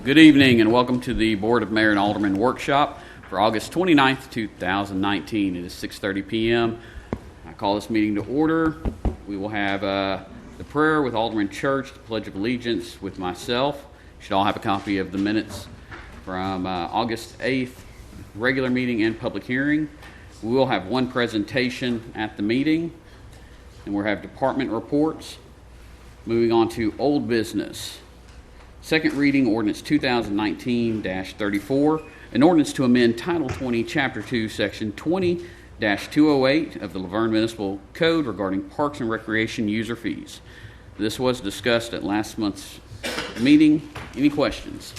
Good evening and welcome to the Board of Mayor and Aldermen Workshop for August 29th, 2019. It is 6:30 p.m. I call this meeting to order. We will have the prayer with Alderman Church, the Pledge of Allegiance with myself. You should all have a copy of the minutes from August 8th regular meeting and public hearing. We will have one presentation at the meeting, and we'll have department reports. Moving on to old business. Second reading, ordinance 2019-34, an ordinance to amend Title 20, Chapter 2, Section 20-208 of the Vergne Municipal Code regarding parks and recreation user fees. This was discussed at last month's meeting. Any questions?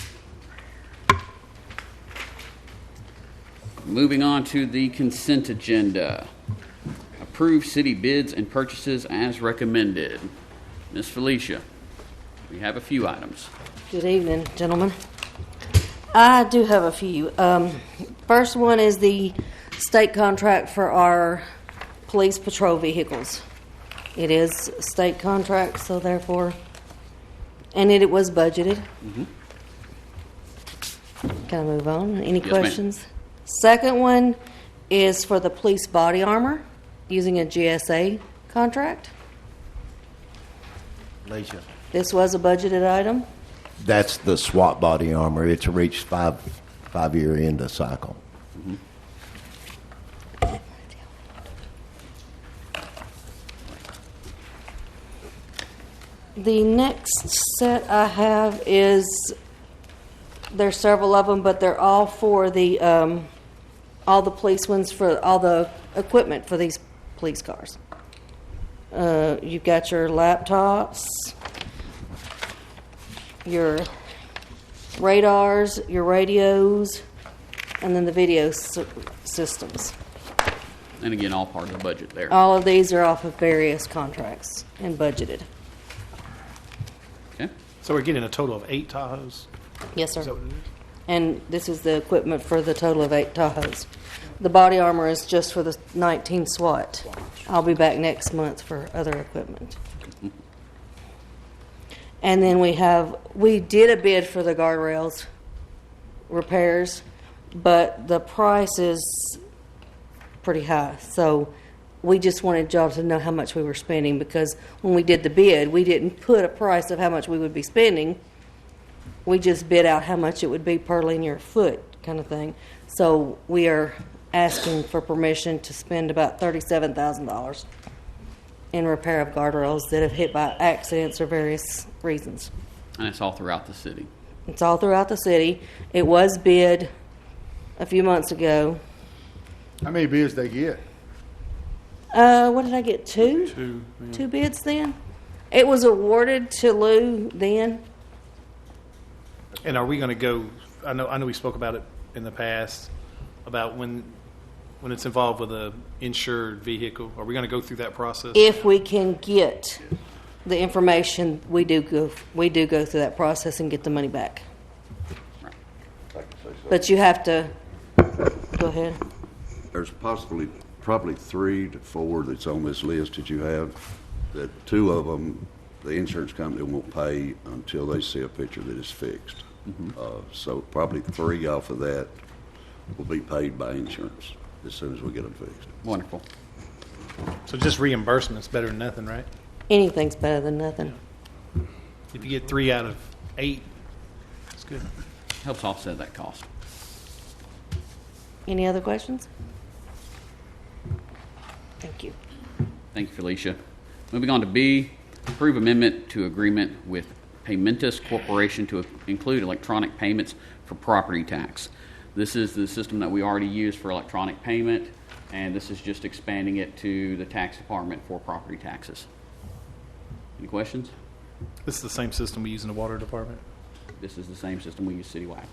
Moving on to the consent agenda. Approve city bids and purchases as recommended. Ms. Felicia, we have a few items. Good evening, gentlemen. I do have a few. First one is the state contract for our police patrol vehicles. It is a state contract, so therefore, and it was budgeted. Mm-hmm. Can I move on? Any questions? Ma'am. Second one is for the police body armor using a GSA contract. Alicia. This was a budgeted item. That's the SWAT body armor. It's reached five-year end of cycle. Mm-hmm. The next set I have is, there's several of them, but they're all for the all the police ones, for all the equipment for these police cars. You've got your laptops, your radars, your radios, and then the video systems. And again, all part of the budget there. All of these are off of various contracts and budgeted. Okay. So we're getting a total of 8 Tahoes? Yes, sir. Is that what it is? And this is the equipment for the total of 8 Tahoes. The body armor is just for the 19 SWAT. I'll be back next month for other equipment. And then we did a bid for the guardrails repairs, but the price is pretty high. So we just wanted y'all to know how much we were spending, because when we did the bid, we didn't put a price of how much we would be spending. We just bid out how much it would be per linear foot kind of thing. So we are asking for permission to spend about $37,000 in repair of guardrails that have hit by accidents or various reasons. And it's all throughout the city. It's all throughout the city. It was bid a few months ago. How many bids they get? What did I get? 2? 2. Yeah. 2 bids then? It was awarded to Lou then. And are we going to go? I know we spoke about it in the past about when it's involved with a insured vehicle. Are we going to go through that process? If we can get the information, we do go through that process and get the money back. Right. But you have to go ahead. There's probably 3 to 4 that's on this list that you have, that 2 of them, the insurance company won't pay until they see a picture that is fixed. Mm-hmm. So probably 3 off of that will be paid by insurance as soon as we get them fixed. Wonderful. So just reimbursement's better than nothing, right? Anything's better than nothing. If you get 3 out of 8, that's good. Helps offset that cost. Any other questions? Thank you. Thank you, Felicia. Moving on to B, approve amendment to agreement with Paymentus Corporation to include electronic payments for property tax. This is the system that we already use for electronic payment, and this is just expanding it to the tax department for property taxes. Any questions? This is the same system we use in the water department. This is the same system we use citywide.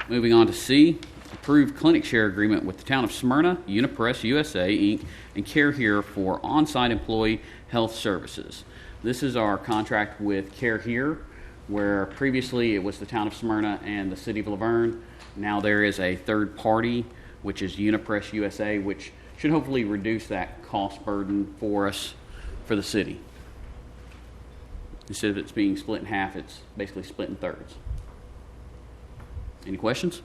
Moving on to C, approve clinic share agreement with the town of Smyrna, Unipress USA, Inc., and Care Here for on-site employee health services. This is our contract with Care Here, where previously it was the town of Smyrna and the city of Laverne. Now there is a third party, which is Unipress USA, which should hopefully reduce that cost burden for us for the city. Instead of it's being split in half, it's basically split in thirds. Any questions?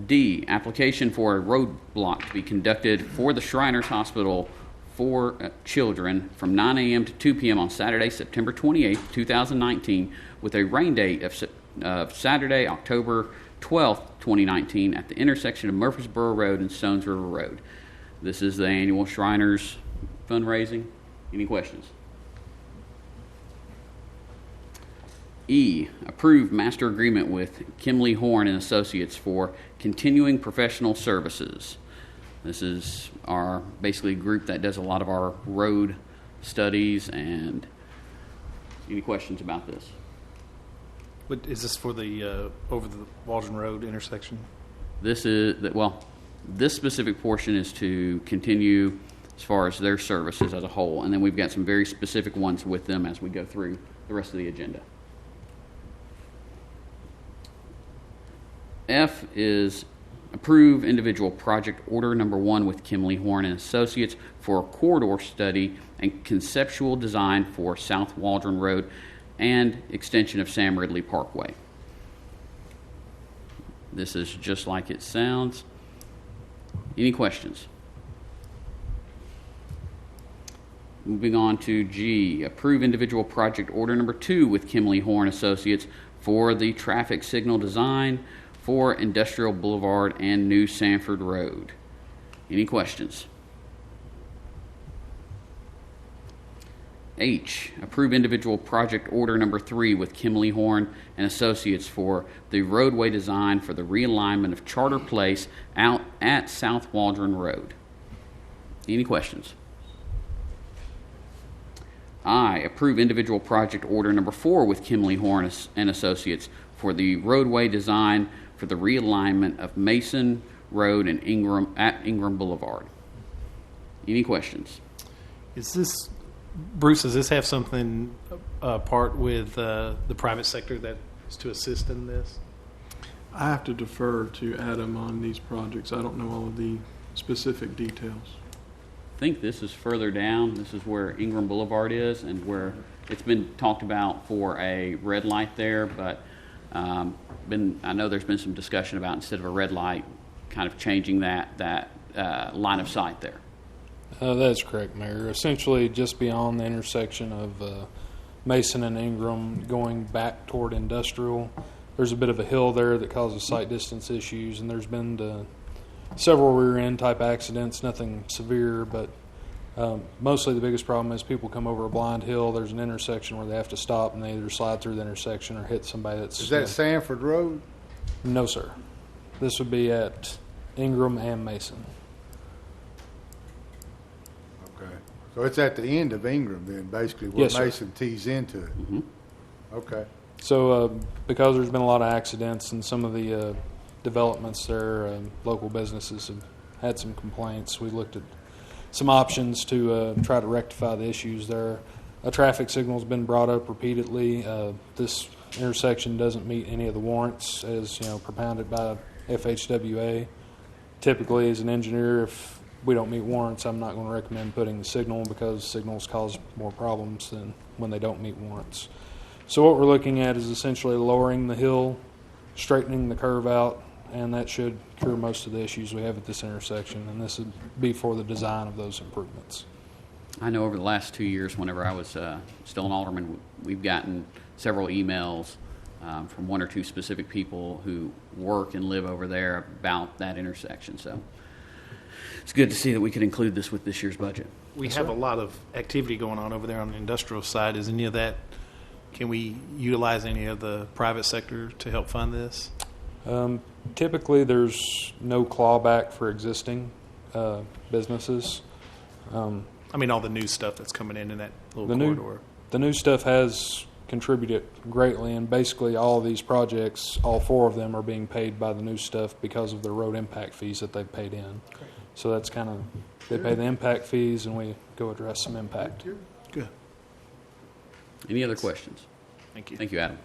D, application for a roadblock to be conducted for the Shriners Hospital for children from 9 a.m. to 2 p.m. on Saturday, September 28th, 2019, with a rain date of Saturday, October 12th, 2019, at the intersection of Murfreesboro Road and Stones River Road. This is the annual Shriners fundraising. Any questions? E, approve master agreement with Kimley Horn and Associates for continuing professional services. This is our basically group that does a lot of our road studies. And any questions about this? What, is this for the over the Waldron Road intersection? This is, well, this specific portion is to continue as far as their services as a whole. And then we've got some very specific ones with them as we go through the rest of the agenda. F is approve individual project order number 1 with Kimley Horn and Associates for a corridor study and conceptual design for South Waldron Road and extension of Sam Ridley Parkway. This is just like it sounds. Any questions? Moving on to G, approve individual project order number 2 with Kimley Horn Associates for the traffic signal design for Industrial Boulevard and New Sanford Road. Any questions? H, approve individual project order number 3 with Kimley Horn and Associates for the roadway design for the realignment of Charter Place out at South Waldron Road. Any questions? I, approve individual project order number 4 with Kimley Horn and Associates for the roadway design for the realignment of Mason Road and Ingram Boulevard. Any questions? Is this, Bruce, does this have something part with the private sector that is to assist in this? I have to defer to Adam on these projects. I don't know all of the specific details. I think this is further down. This is where Ingram Boulevard is and where it's been talked about for a red light there, but I know there's been some discussion about instead of a red light, kind of changing that line of sight there. That's correct, Mayor. Essentially, just beyond the intersection of Mason and Ingram, going back toward Industrial, there's a bit of a hill there that causes sight distance issues, and there's been several rear-end type accidents, nothing severe, but mostly the biggest problem is people come over a blind hill. There's an intersection where they have to stop, and they either slide through the intersection or hit somebody that's... Is that Sanford Road? No, sir. This would be at Ingram and Mason. Okay. So it's at the end of Ingram then, basically, where Yes, sir. Mason tees into it? Mm-hmm. Okay. So because there's been a lot of accidents and some of the developments there, local businesses have had some complaints. We looked at some options to try to rectify the issues there. A traffic signal's been brought up repeatedly. This intersection doesn't meet any of the warrants as propounded by FHWA. Typically, as an engineer, if we don't meet warrants, I'm not going to recommend putting the signal because signals cause more problems than when they don't meet warrants. So what we're looking at is essentially lowering the hill, straightening the curve out, and that should cure most of the issues we have at this intersection, and this would be for the design of those improvements. I know over the last 2 years, whenever I was still an alderman, we've gotten several emails from 1 or 2 specific people who work and live over there about that intersection. So it's good to see that we could include this with this year's budget. We have a lot of activity going on over there on the industrial side. Is any of that, can we utilize any of the private sector to help fund this? Typically, there's no clawback for existing businesses. I mean, all the new stuff that's coming in that little corridor. The new stuff has contributed greatly, and basically all of these projects, all 4 of them, are being paid by the new stuff because of the road impact fees that they've paid in. Great. So that's kind of, they pay the impact fees, and we go address some impact. Good. Any other questions? Thank you. Thank you, Adam.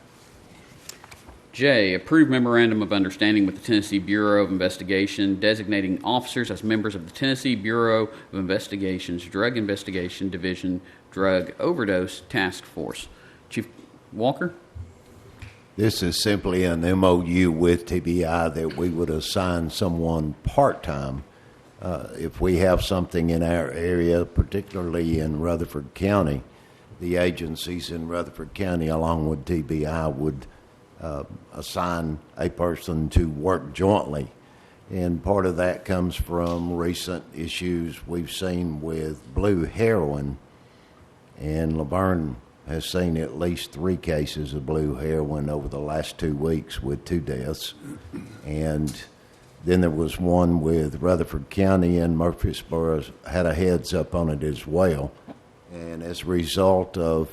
J, approve memorandum of understanding with the Tennessee Bureau of Investigation designating officers as members of the Tennessee Bureau of Investigation's Drug Investigation Division Drug Overdose Task Force. Chief Walker? This is simply an MOU with TBI that we would assign someone part-time. If we have something in our area, particularly in Rutherford County, the agencies in Rutherford County, along with TBI, would assign a person to work jointly. And part of that comes from recent issues we've seen with blue heroin. And Laverne has seen at least 3 cases of blue heroin over the last 2 weeks with 2 deaths. And then there was one with Rutherford County, and Murfreesboro had a heads up on it as well. And as a result of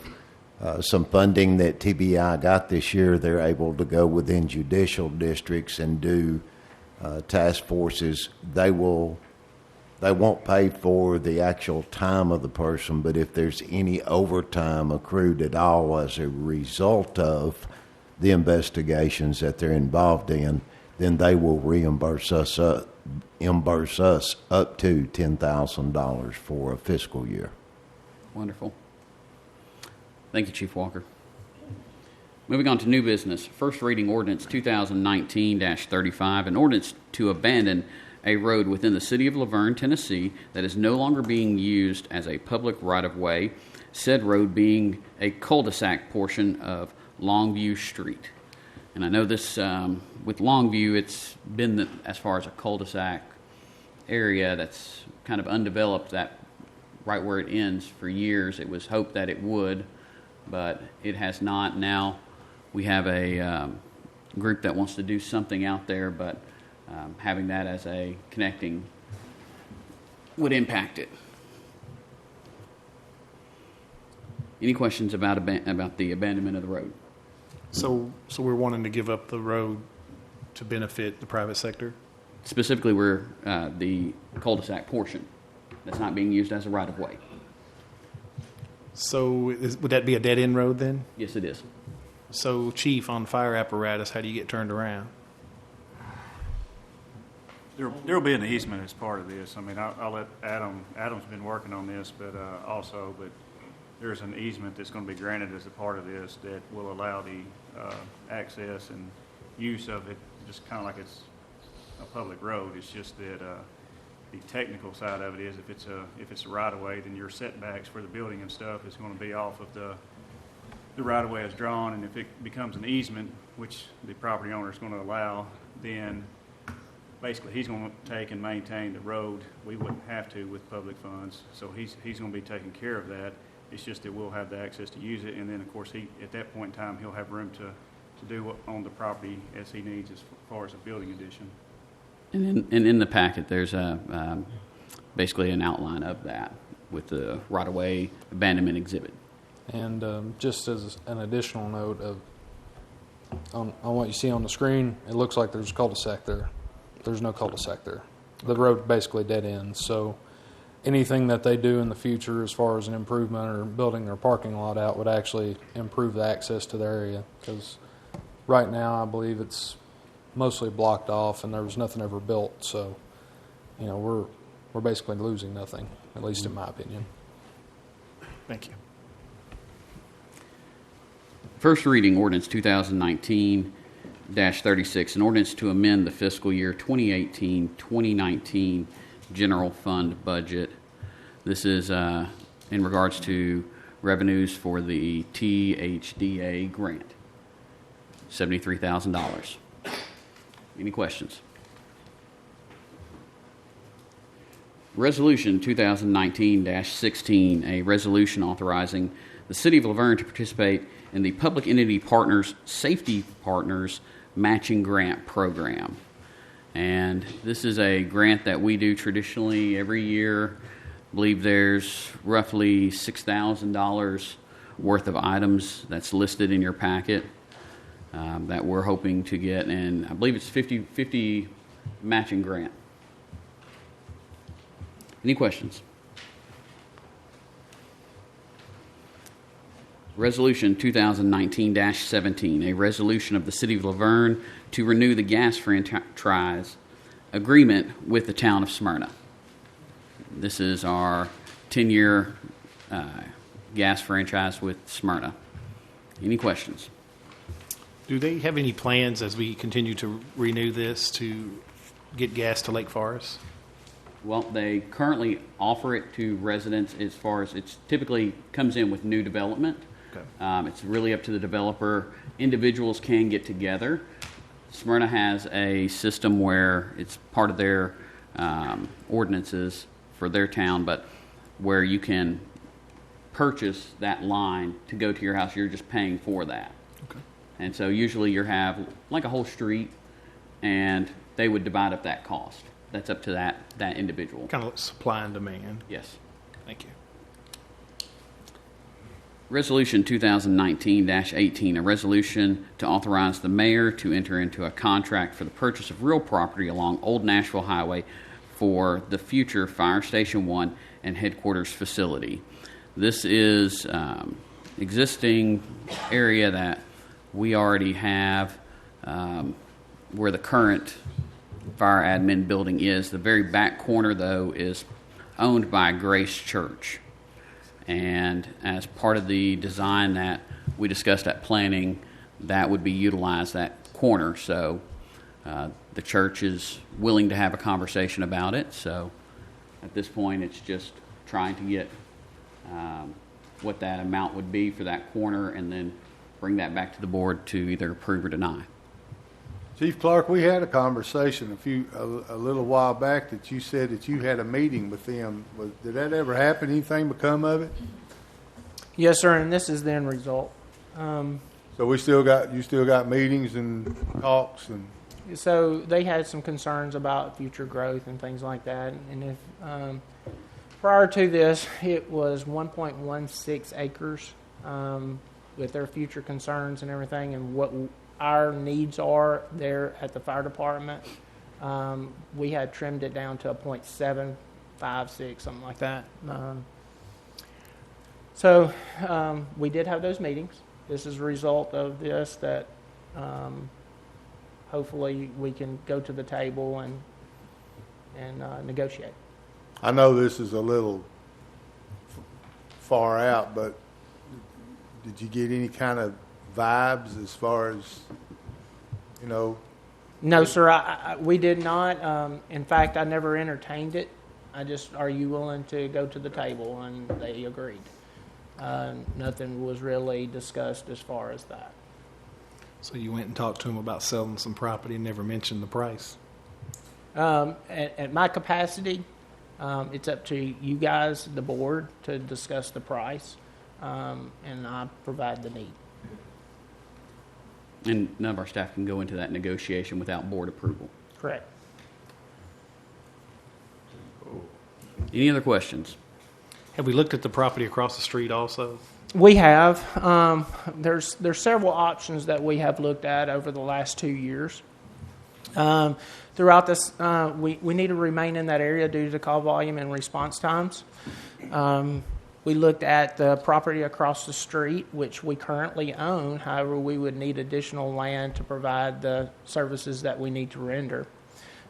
some funding that TBI got this year, they're able to go within judicial districts and do task forces. They won't pay for the actual time of the person, but if there's any overtime accrued at all as a result of the investigations that they're involved in, then they will reimburse us up to $10,000 for a fiscal year. Wonderful. Thank you, Chief Walker. Moving on to new business. First reading ordinance 2019-35, an ordinance to abandon a road within the city of Laverne, Tennessee, that is no longer being used as a public right-of-way, said road being a cul-de-sac portion of Longview Street. And I know this, with Longview, it's been, as far as a cul-de-sac area that's kind of undeveloped, that right where it ends for years. It was hoped that it would, but it has not. Now we have a group that wants to do something out there, but having that as a connecting would impact it. Any questions about the abandonment of the road? So we're wanting to give up the road to benefit the private sector? Specifically, we're the cul-de-sac portion that's not being used as a right-of-way. So would that be a dead-end road then? Yes, it is. So, Chief, on fire apparatus, how do you get turned around? There will be an easement as part of this. I mean, I'll let Adam's been working on this, but there's an easement that's going to be granted as a part of this that will allow the access and use of it, just kind of like it's a public road. It's just that the technical side of it is if it's a right of way, then your setbacks for the building and stuff is going to be off of the right of way is drawn, and if it becomes an easement, which the property owner is going to allow, then basically he's going to take and maintain the road. We wouldn't have to with public funds, so he's going to be taking care of that. It's just that we'll have the access to use it, and then of course at that point in time he'll have room to do what on the property as he needs as far as a building addition. And in the packet, there's basically an outline of that with the right-of-way abandonment exhibit. And just as an additional note on what you see on the screen, it looks like there's a cul-de-sac there. There's no cul-de-sac there. The road basically dead ends. So anything that they do in the future as far as an improvement or building their parking lot out would actually improve the access to the area. Because right now I believe it's mostly blocked off and there was nothing ever built. So, we're basically losing nothing, at least in my opinion. Thank you. First reading ordinance 2019-36, an ordinance to amend the fiscal year 2018-2019 general fund budget. This is in regards to revenues for the THDA grant, $73,000. Any questions? Resolution 2019-16, a resolution authorizing the City of Laverne to participate in the Public Entity Partners Safety Partners Matching Grant Program. And this is a grant that we do traditionally every year. I believe there's roughly $6,000 worth of items that's listed in your packet that we're hoping to get, and I believe it's 50-50 matching grant. Any questions? Resolution 2019-17, a resolution of the City of Laverne to renew the gas franchise agreement with the town of Smyrna. This is our 10-year gas franchise with Smyrna. Any questions? Do they have any plans as we continue to renew this to get gas to Lake Forest? Well, they currently offer it to residents as far as it's typically comes in with new development. Okay. It's really up to the developer. Individuals can get together. Smyrna has a system where it's part of their ordinances for their town, but where you can purchase that line to go to your house. You're just paying for that. Okay. And so usually you have like a whole street, and they would divide up that cost. That's up to that individual. Kind of supply and demand. Yes. Thank you. Resolution 2019-18, a resolution to authorize the mayor to enter into a contract for the purchase of real property along Old Nashville Highway for the future Fire Station 1 and headquarters facility. This is existing area that we already have where the current fire admin building is. The very back corner, though, is owned by Grace Church. And as part of the design that we discussed at planning, that would be utilized, that corner. So the church is willing to have a conversation about it. So at this point, it's just trying to get what that amount would be for that corner and then bring that back to the board to either approve or deny. Chief Clark, we had a conversation a little while back that you said that you had a meeting with them. Did that ever happen? Anything become of it? Yes, sir, and this is the end result. So you still got meetings and talks and. So they had some concerns about future growth and things like that. And if prior to this, it was 1.16 acres with their future concerns and everything, and what our needs are there at the fire department. We had trimmed it down to a 0.756, something like that. So we did have those meetings. This is a result of this that hopefully we can go to the table and negotiate. I know this is a little far out, but did you get any kind of vibes as far as, No, sir, we did not. In fact, I never entertained it. I just, are you willing to go to the table? And they agreed. Nothing was really discussed as far as that. So you went and talked to them about selling some property and never mentioned the price? At my capacity, it's up to you guys, the board, to discuss the price, and I provide the need. And none of our staff can go into that negotiation without board approval. Correct. Any other questions? Have we looked at the property across the street also? We have. There's several options that we have looked at over the last 2 years. Throughout this, we need to remain in that area due to call volume and response times. We looked at the property across the street, which we currently own. However, we would need additional land to provide the services that we need to render.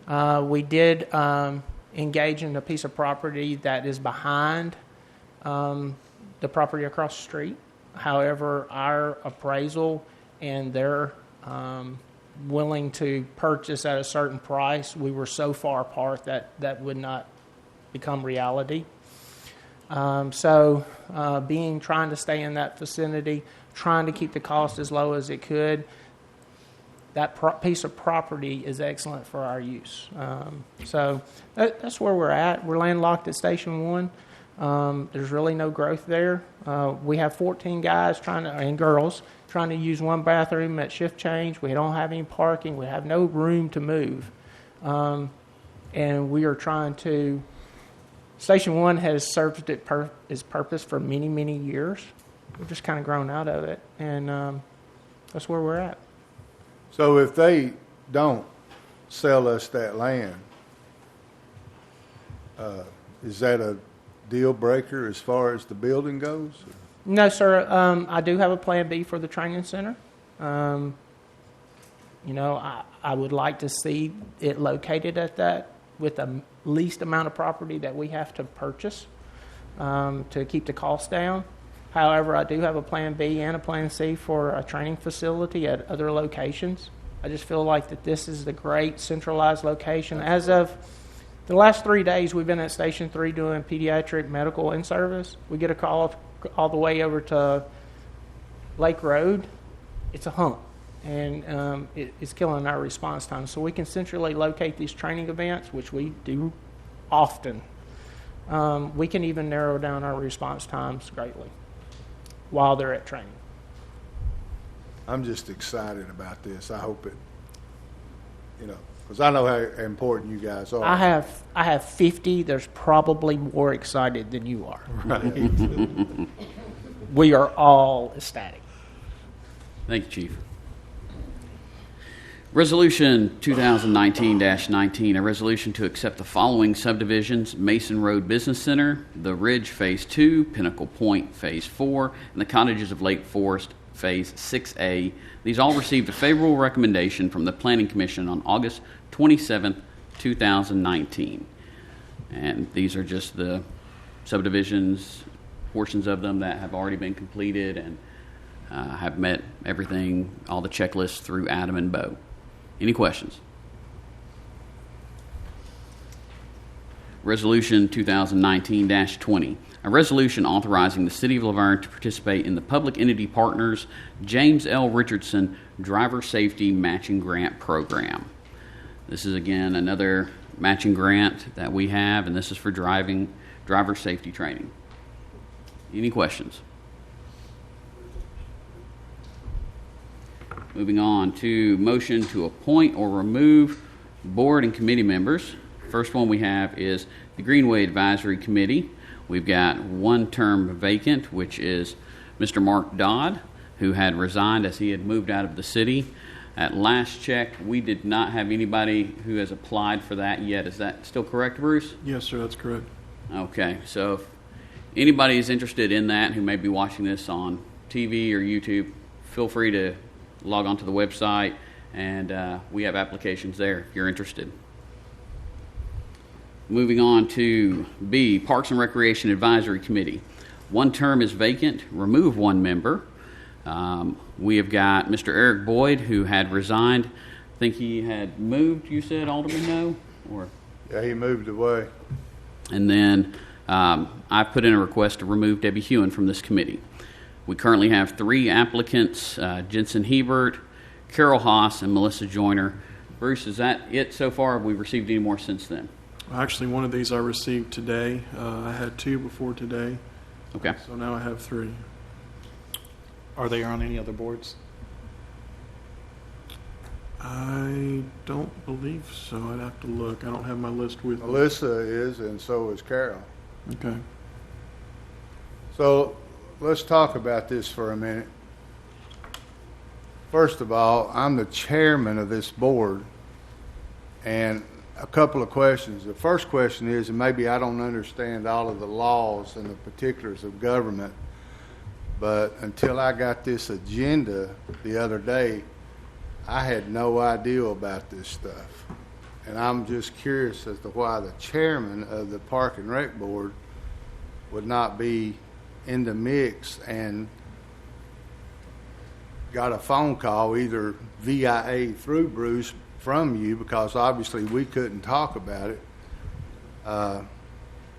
We did engage in a piece of property that is behind the property across the street. However, our appraisal and their willing to purchase at a certain price, we were so far apart that would not become reality. Trying to stay in that vicinity, trying to keep the cost as low as it could, that piece of property is excellent for our use. That's where we're at. We're landlocked at Station 1. There's really no growth there. We have 14 guys and girls trying to use one bathroom at shift change. We don't have any parking. We have no room to move. And we are trying to... Station 1 has served its purpose for many, many years. We've just kind of grown out of it, and that's where we're at. So if they don't sell us that land, is that a deal breaker as far as the building goes? No, sir. I do have a plan B for the training center. I would like to see it located at that with the least amount of property that we have to purchase to keep the costs down. However, I do have a plan B and a plan C for a training facility at other locations. I just feel like that this is the great centralized location. As of the last 3 days, we've been at Station 3 doing pediatric medical in-service. We get a call all the way over to Lake Road. It's a hump, and it's killing our response time. So we can centrally locate these training events, which we do often. We can even narrow down our response times greatly while they're at training. I'm just excited about this. I hope it, because I know how important you guys are. I have 50. There's probably more excited than you are. Right. We are all ecstatic. Thank you, Chief. Resolution 2019-19, a resolution to accept the following subdivisions: Mason Road Business Center, The Ridge Phase 2, Pinnacle Point Phase 4, and the Cottages of Lake Forest Phase 6A. These all received a favorable recommendation from the Planning Commission on August 27th, 2019. And these are just the subdivisions, portions of them that have already been completed and have met everything, all the checklists through Adam and Bo. Any questions? Resolution 2019-20, a resolution authorizing the City of Laverne to participate in the Public Entity Partners James L. Richardson Driver Safety Matching Grant Program. This is, again, another matching grant that we have, and this is for driver safety training. Any questions? Moving on to motion to appoint or remove board and committee members. First one we have is the Greenway Advisory Committee. We've got one term vacant, which is Mr. Mark Dodd, who had resigned as he had moved out of the city. At last check, we did not have anybody who has applied for that yet. Is that still correct, Bruce? Yes, sir, that's correct. Okay, so if anybody is interested in that who may be watching this on TV or YouTube, feel free to log on to the website, and we have applications there if you're interested. Moving on to B, Parks and Recreation Advisory Committee. One term is vacant. Remove one member. We have got Mr. Eric Boyd, who had resigned. I think he had moved, you said, Alderman, no? Or? Yeah, he moved away. And then I put in a request to remove Debbie Hewen from this committee. We currently have 3 applicants, Jensen Hebert, Carol Haas, and Melissa Joyner. Bruce, is that it so far? Have we received any more since then? Actually, one of these I received today. I had 2 before today. Okay. So now I have 3. Are they on any other boards? I don't believe so. I'd have to look. I don't have my list with me. Melissa is, and so is Carol. Okay. So let's talk about this for a minute. First of all, I'm the chairman of this board, and a couple of questions. The first question is, and maybe I don't understand all of the laws and the particulars of government, but until I got this agenda the other day, I had no idea about this stuff. And I'm just curious as to why the chairman of the Park and Rec Board would not be in the mix and got a phone call either via through Bruce from you, because obviously we couldn't talk about it,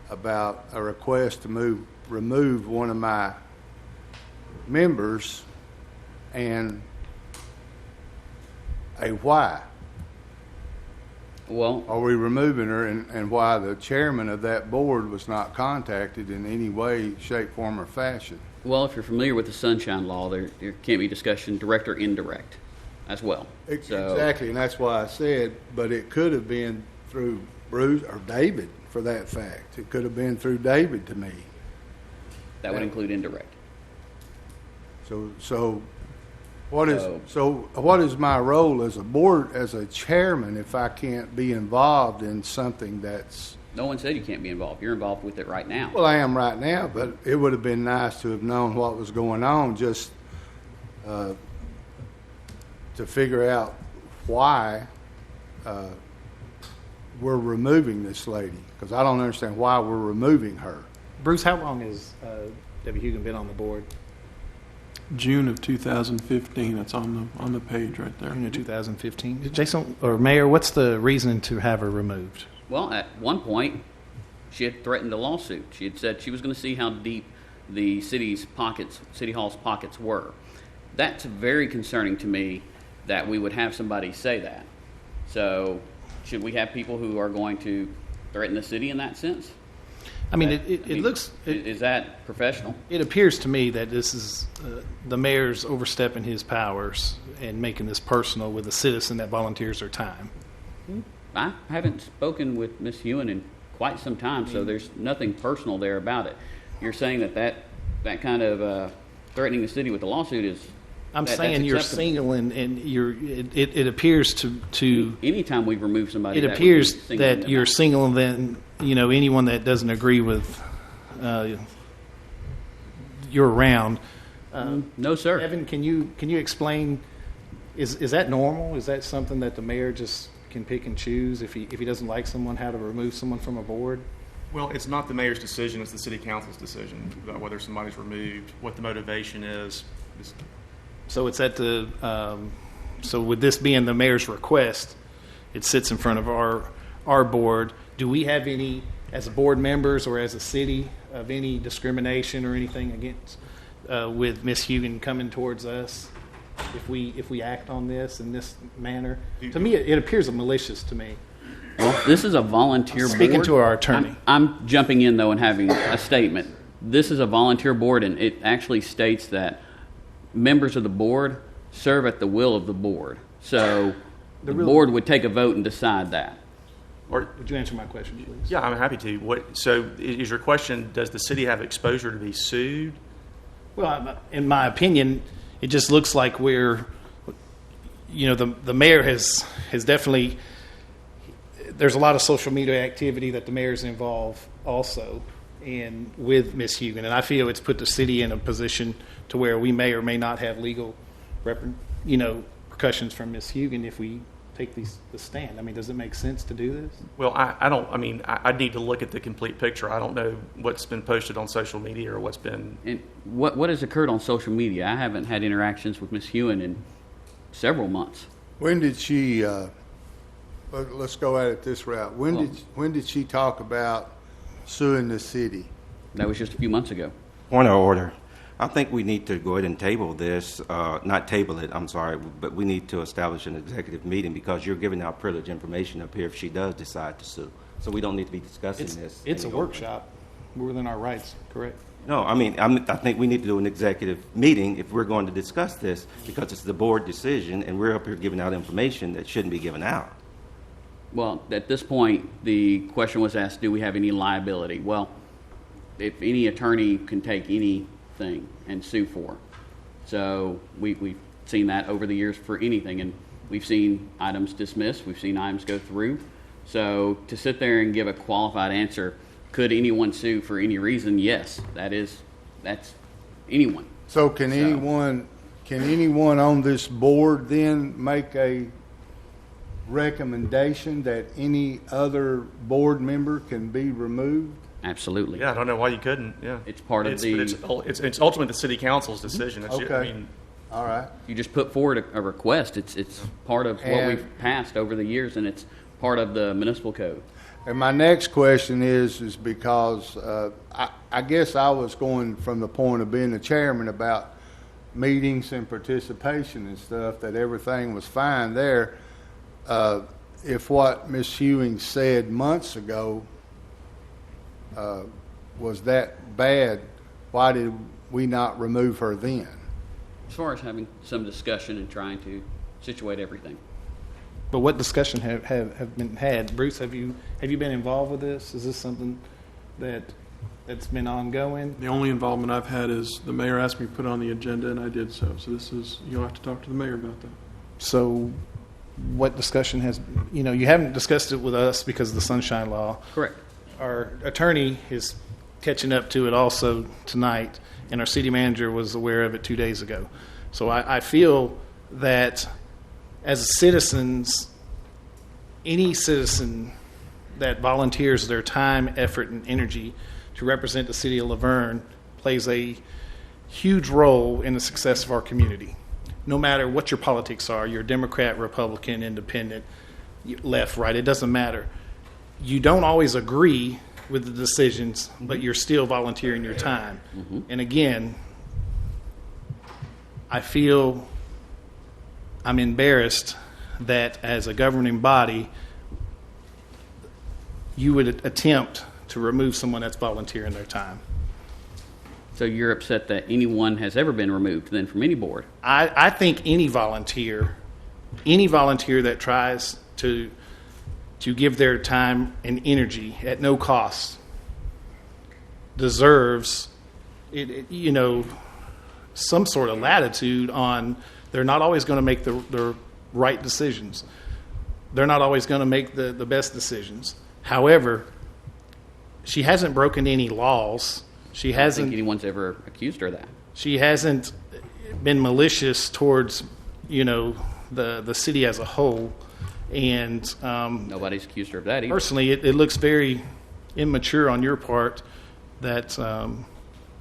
about a request to remove one of my members, and a why. Well, are we removing her, and why the chairman of that board was not contacted in any way, shape, form, or fashion? well, if you're familiar with the Sunshine Law, there can't be discussion direct or indirect as well. So, Exactly, and that's why I said, but it could have been through Bruce or David, for that fact. It could have been through David to me. that would include indirect. So what is my role as a board, as a chairman, if I can't be involved in something that's No one said you can't be involved. You're involved with it right now. Well, I am right now, but it would have been nice to have known what was going on, just to figure out why we're removing this lady, because I don't understand why we're removing her. Bruce, how long has Debbie Hugan been on the board? June of 2015. It's on the page right there. June of 2015. Jason or Mayor, what's the reason to have her removed? Well, at one point, she had threatened a lawsuit. She had said she was going to see how deep the City Hall's pockets were. That's very concerning to me that we would have somebody say that. So, should we have people who are going to threaten the city in that sense? I mean, it looks. Is that professional? It appears to me that this is the mayor's overstepping his powers and making this personal with a citizen that volunteers their time. I haven't spoken with Ms. Hewen in quite some time, so there's nothing personal there about it. You're saying that kind of threatening the city with a lawsuit is. I'm saying you're single, and it appears to. Anytime we remove somebody, it appears that you're single, and then anyone that doesn't agree with you're around. No, sir. Evan, can you explain? Is that normal? Is that something that the mayor just can pick and choose if he doesn't like someone, how to remove someone from a board? Well, it's not the mayor's decision; it's the city council's decision about whether somebody's removed, what the motivation is. So it's at the. So with this being the mayor's request, it sits in front of our board. Do we have any, as board members or as a city, of any discrimination or anything against with Ms. Hugan coming towards us if we act on this in this manner? To me, it appears malicious to me. Well, this is a volunteer board. Speaking to our attorney. I'm jumping in, though, and having a statement. This is a volunteer board, and it actually states that members of the board serve at the will of the board. So the board would take a vote and decide that. Would you answer my question, please? Yeah, I'm happy to. So is your question, does the city have exposure to be sued? Well, in my opinion, it just looks like we're, the mayor has definitely, there's a lot of social media activity that the mayor's involved also and with Ms. Hugan, and I feel it's put the city in a position to where we may or may not have legal, repercussions from Ms. Hugan if we take the stand. I mean, does it make sense to do this? Well, I don't. I mean, I need to look at the complete picture. I don't know what's been posted on social media or what's been. And what has occurred on social media? I haven't had interactions with Ms. Hewen in several months. When did she? Let's go at it this route. When did she talk about suing the city? That was just a few months ago. Point of order. I think we need to go ahead and table this, not table it, I'm sorry, but we need to establish an executive meeting because you're giving out privileged information up here if she does decide to sue. So we don't need to be discussing this. It's a workshop. We're within our rights, correct? No, I mean, I think we need to do an executive meeting if we're going to discuss this because it's the board decision and we're up here giving out information that shouldn't be given out. Well, at this point, the question was asked, do we have any liability? Well, if any attorney can take anything and sue for. So we've seen that over the years for anything, and we've seen items dismissed, we've seen items go through. So to sit there and give a qualified answer, could anyone sue for any reason? Yes, that's anyone. So can anyone on this board then make a recommendation that any other board member can be removed? Absolutely. Yeah, I don't know why you couldn't. Yeah, it's part of the. It's ultimately the city council's decision. It's, okay. I mean, all right. You just put forward a request. It's part of what we've passed over the years, and it's part of the municipal code. And my next question is because I guess I was going from the point of being the chairman about meetings and participation and stuff, that everything was fine there. If what Ms. Ewing said months ago was that bad, why did we not remove her then? As far as having some discussion and trying to situate everything. But what discussion have been had? Bruce, have you been involved with this? Is this something that's been ongoing? The only involvement I've had is the mayor asked me to put it on the agenda, and I did so. So you'll have to talk to the mayor about that. So what discussion you haven't discussed it with us because of the Sunshine Law. Correct. our attorney is catching up to it also tonight, and our city manager was aware of it 2 days ago. So I feel that as citizens, any citizen that volunteers their time, effort, and energy to represent the city of Laverne plays a huge role in the success of our community. No matter what your politics are, you're Democrat, Republican, Independent, left, right, it doesn't matter. You don't always agree with the decisions, but you're still volunteering your time. And again, I feel I'm embarrassed that as a governing body, you would attempt to remove someone that's volunteering their time. So you're upset that anyone has ever been removed then from any board? I think any volunteer that tries to give their time and energy at no cost deserves some sort of latitude on they're not always going to make the right decisions. They're not always going to make the best decisions. However, she hasn't broken any laws. She I don't hasn't. think anyone's ever accused her of that. She hasn't been malicious towards, the city as a whole. And Nobody's accused her of that either. personally, it looks very immature on your part that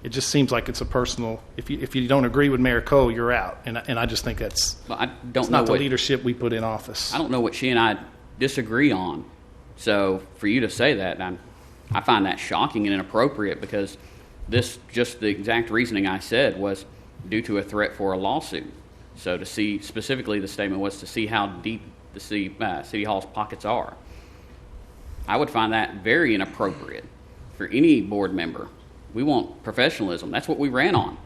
it just seems like it's a personal. If you don't agree with Mayor Cole, you're out. And I just think that's Well, I don't it's know not the what, leadership we put in office. I don't know what she and I disagree on. So for you to say that, I find that shocking and inappropriate because this, just the exact reasoning I said, was due to a threat for a lawsuit. So to see, specifically the statement was to see how deep the City Hall's pockets are. I would find that very inappropriate for any board member. We want professionalism. That's what we ran on.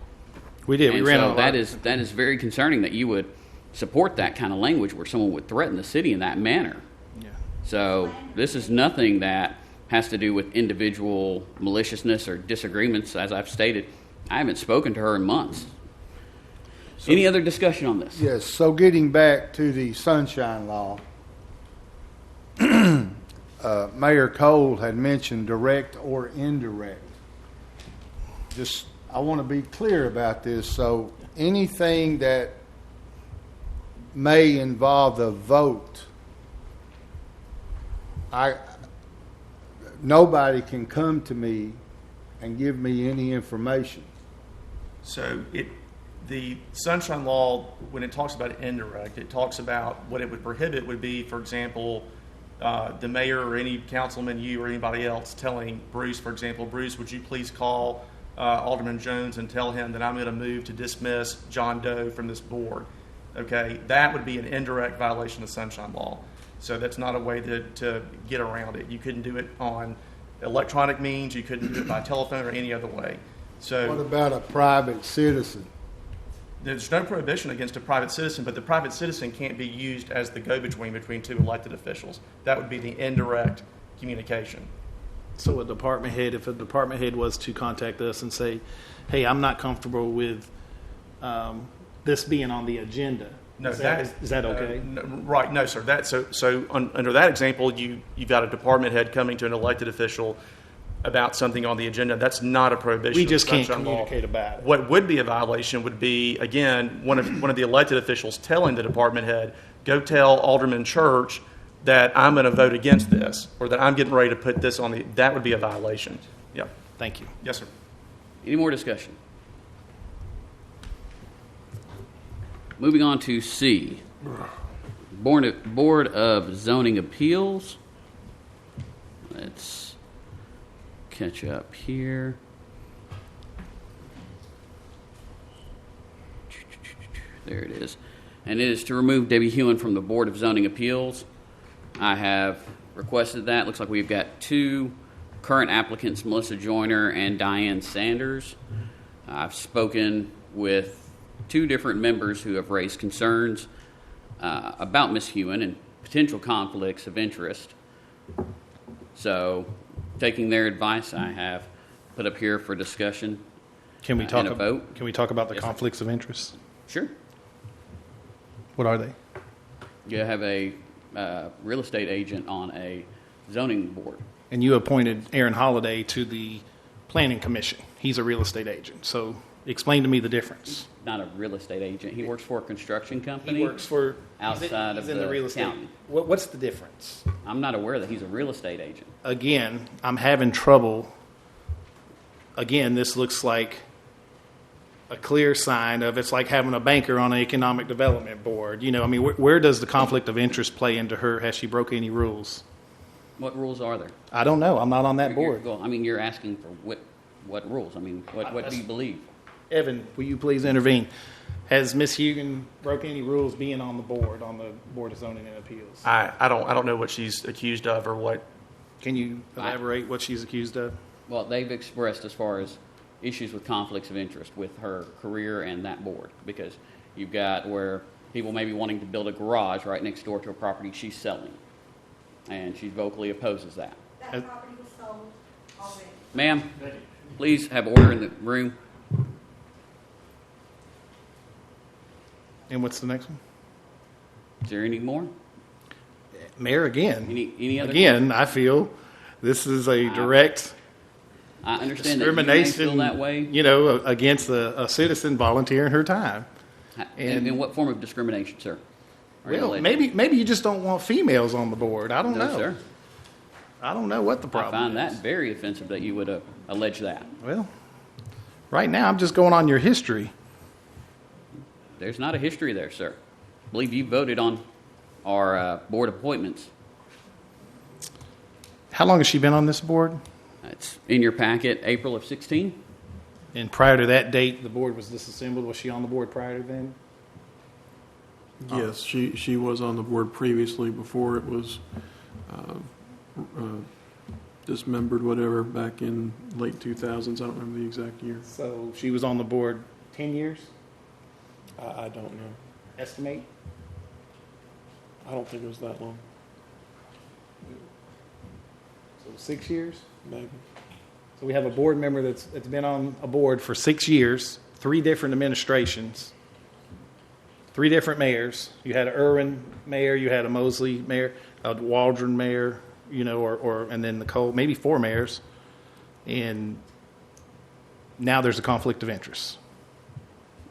We did. And we ran so on that is very concerning that you would support that kind of language where someone would threaten the city in that manner. Yeah. So this is nothing that has to do with individual maliciousness or disagreements. As I've stated, I haven't spoken to her in months. Any other discussion on this? Yes, so getting back to the Sunshine Law, Mayor Cole had mentioned direct or indirect. Just, I want to be clear about this. So anything that may involve the vote, nobody can come to me and give me any information. So the Sunshine Law, when it talks about indirect, it talks about what it would prohibit would be, for example, the mayor or any councilman, you or anybody else, telling Bruce, for example, Bruce, would you please call Alderman Jones and tell him that I'm going to move to dismiss John Doe from this board. Okay, that would be an indirect violation of Sunshine Law. So that's not a way to get around it. You couldn't do it on electronic means. You couldn't do it by telephone or any other way. So What about a private citizen? there's no prohibition against a private citizen, but the private citizen can't be used as the go-between between two elected officials. That would be the indirect communication. So if a department head was to contact us and say, hey, I'm not comfortable with this being on the agenda. No, is that okay? Right, no, sir. Under that example, you've got a department head coming to an elected official about something on the agenda. That's not a prohibition. We just can't Sunshine Law. communicate about it. What would be a violation would be, again, one of the elected officials telling the department head, go tell Alderman Church that I'm going to vote against this, or that I'm getting ready to put this on that would be a violation. Yeah. Thank you. Yes, sir. Any more discussion? Moving on to C. Board of Zoning Appeals. Let's catch up here. There it is. And it is to remove Debbie Hewen from the Board of Zoning Appeals. I have requested that. Looks like we've got two current applicants, Melissa Joyner and Diane Sanders. I've spoken with two different members who have raised concerns about Ms. Hewen and potential conflicts of interest. So, taking their advice, I have put up here for discussion. Can we talk and a vote. Can we talk about the Yes, sir. conflicts of interest? Sure. What are they? You have a real estate agent on a zoning board. and you appointed Aaron Holliday to the Planning Commission. He's a real estate agent. So explain to me the difference. Not a real estate agent. He works for a construction company. He works for outside he's of in the the real estate. county. What's the difference? I'm not aware that he's a real estate agent. Again, I'm having trouble. Again, this looks like a clear sign of it's like having a banker on an economic development board. You know, I mean, where does the conflict of interest play into her? Has she broke any rules? What rules are there? I don't know. I'm not on that board. Well, I mean, you're asking for what rules? I mean, what do you believe? Evan, will you please intervene? Has Ms. Hugan broke any rules being on the Board of Zoning and Appeals? I don't know what she's accused of or what. Can you elaborate what she's accused of? Well, they've expressed as far as issues with conflicts of interest with her career and that board, because you've got where people may be wanting to build a garage right next door to a property she's selling, and she vocally opposes that. That property was sold already. Ma'am, please have order in the room. And what's the next one? Is there any more? Mayor, again. Any other? Again, I feel this is a direct I understand that you may discrimination, feel that way. you know, against a citizen volunteering her time. In what form of discrimination, sir? Are you Well, alleging? maybe you just don't want females on the board. I don't No, know. sir. I don't know what the I problem find is. that very offensive that you would allege that. Well, right now I'm just going on your history. There's not a history there, sir. I believe you voted on our board appointments. How long has she been on this board? It's in your packet, April of 16. And prior to that date, the board was disassembled. Was she on the board prior to then? Yes, she was on the board previously before it was dismembered, whatever, back in late 2000s. I don't remember the exact year. So she was on the board 10 years? I don't know. Estimate? I don't think it was that long, So 6 years? maybe. So we have a board member that's been on a board for 6 years, 3 different administrations, 3 different mayors. You had an Irwin mayor, you had a Mosley mayor, a Waldron mayor, you know, and then Nicole, maybe 4 mayors. And now there's a conflict of interest.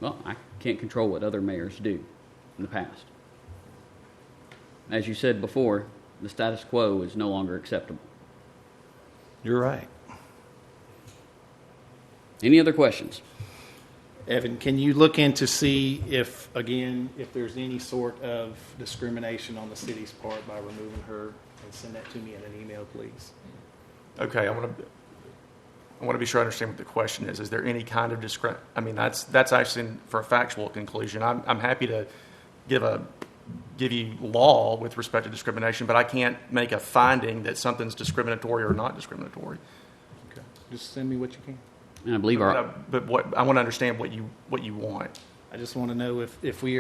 Well, I can't control what other mayors do in the past. As you said before, the status quo is no longer acceptable. You're right. Any other questions? Evan, can you look in to see if there's any sort of discrimination on the city's part by removing her, and send that to me in an email, please? Okay, I want to be sure I understand what the question is. Is there any kind of I mean, that's actually for a factual conclusion. I'm happy to give you law with respect to discrimination, but I can't make a finding that something's discriminatory or not discriminatory. Okay. Just send me what you can. And I believe our But what I want to understand what you want. I just want to know if we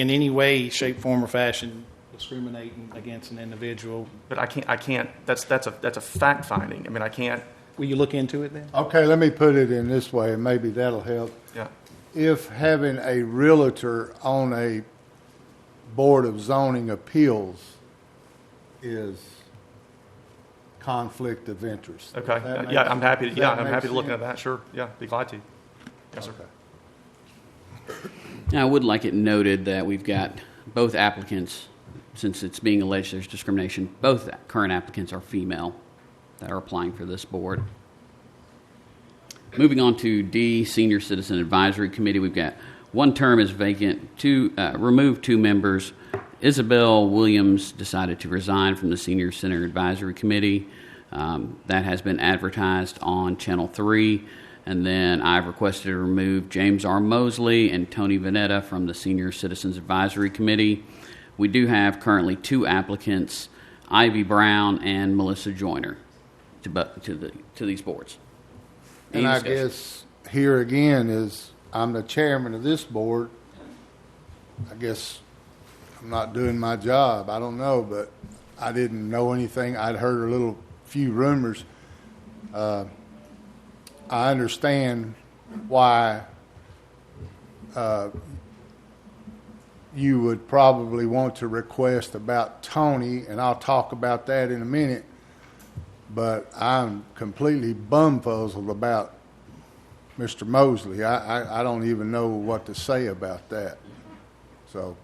in any way, shape, form, or fashion discriminating against an individual. But I can't. That's a fact finding. I mean, I can't. Will you look into it then? Okay, let me put it in this way, and maybe that'll help. Yeah. If having a realtor on a Board of Zoning Appeals is conflict of interest. Okay. Does that make Yeah, I'm happy. does Yeah, that I'm make happy to look sense? into that. Sure. Yeah, be glad to. Yes, sir. Okay. I would like it noted that we've got both applicants, since it's being alleged there's discrimination, both current applicants are female that are applying for this board. Moving on to D, Senior Citizen Advisory Committee, we've got one term is vacant, remove 2 members. Isabel Williams decided to resign from the Senior Center Advisory Committee. That has been advertised on Channel 3. And then I've requested to remove James R. Mosley and Tony Vanetta from the Senior Citizens Advisory Committee. We do have currently 2 applicants, Ivy Brown and Melissa Joyner, to these boards. And I guess here again is, I'm the chairman of this board. I guess I'm not doing my job. I don't know, but I didn't know anything. I'd heard a few rumors. I understand why you would probably want to request about Tony, and I'll talk about that in a minute. but I'm completely bumfuzzled about Mr. Mosley. I don't even know what to say about that. So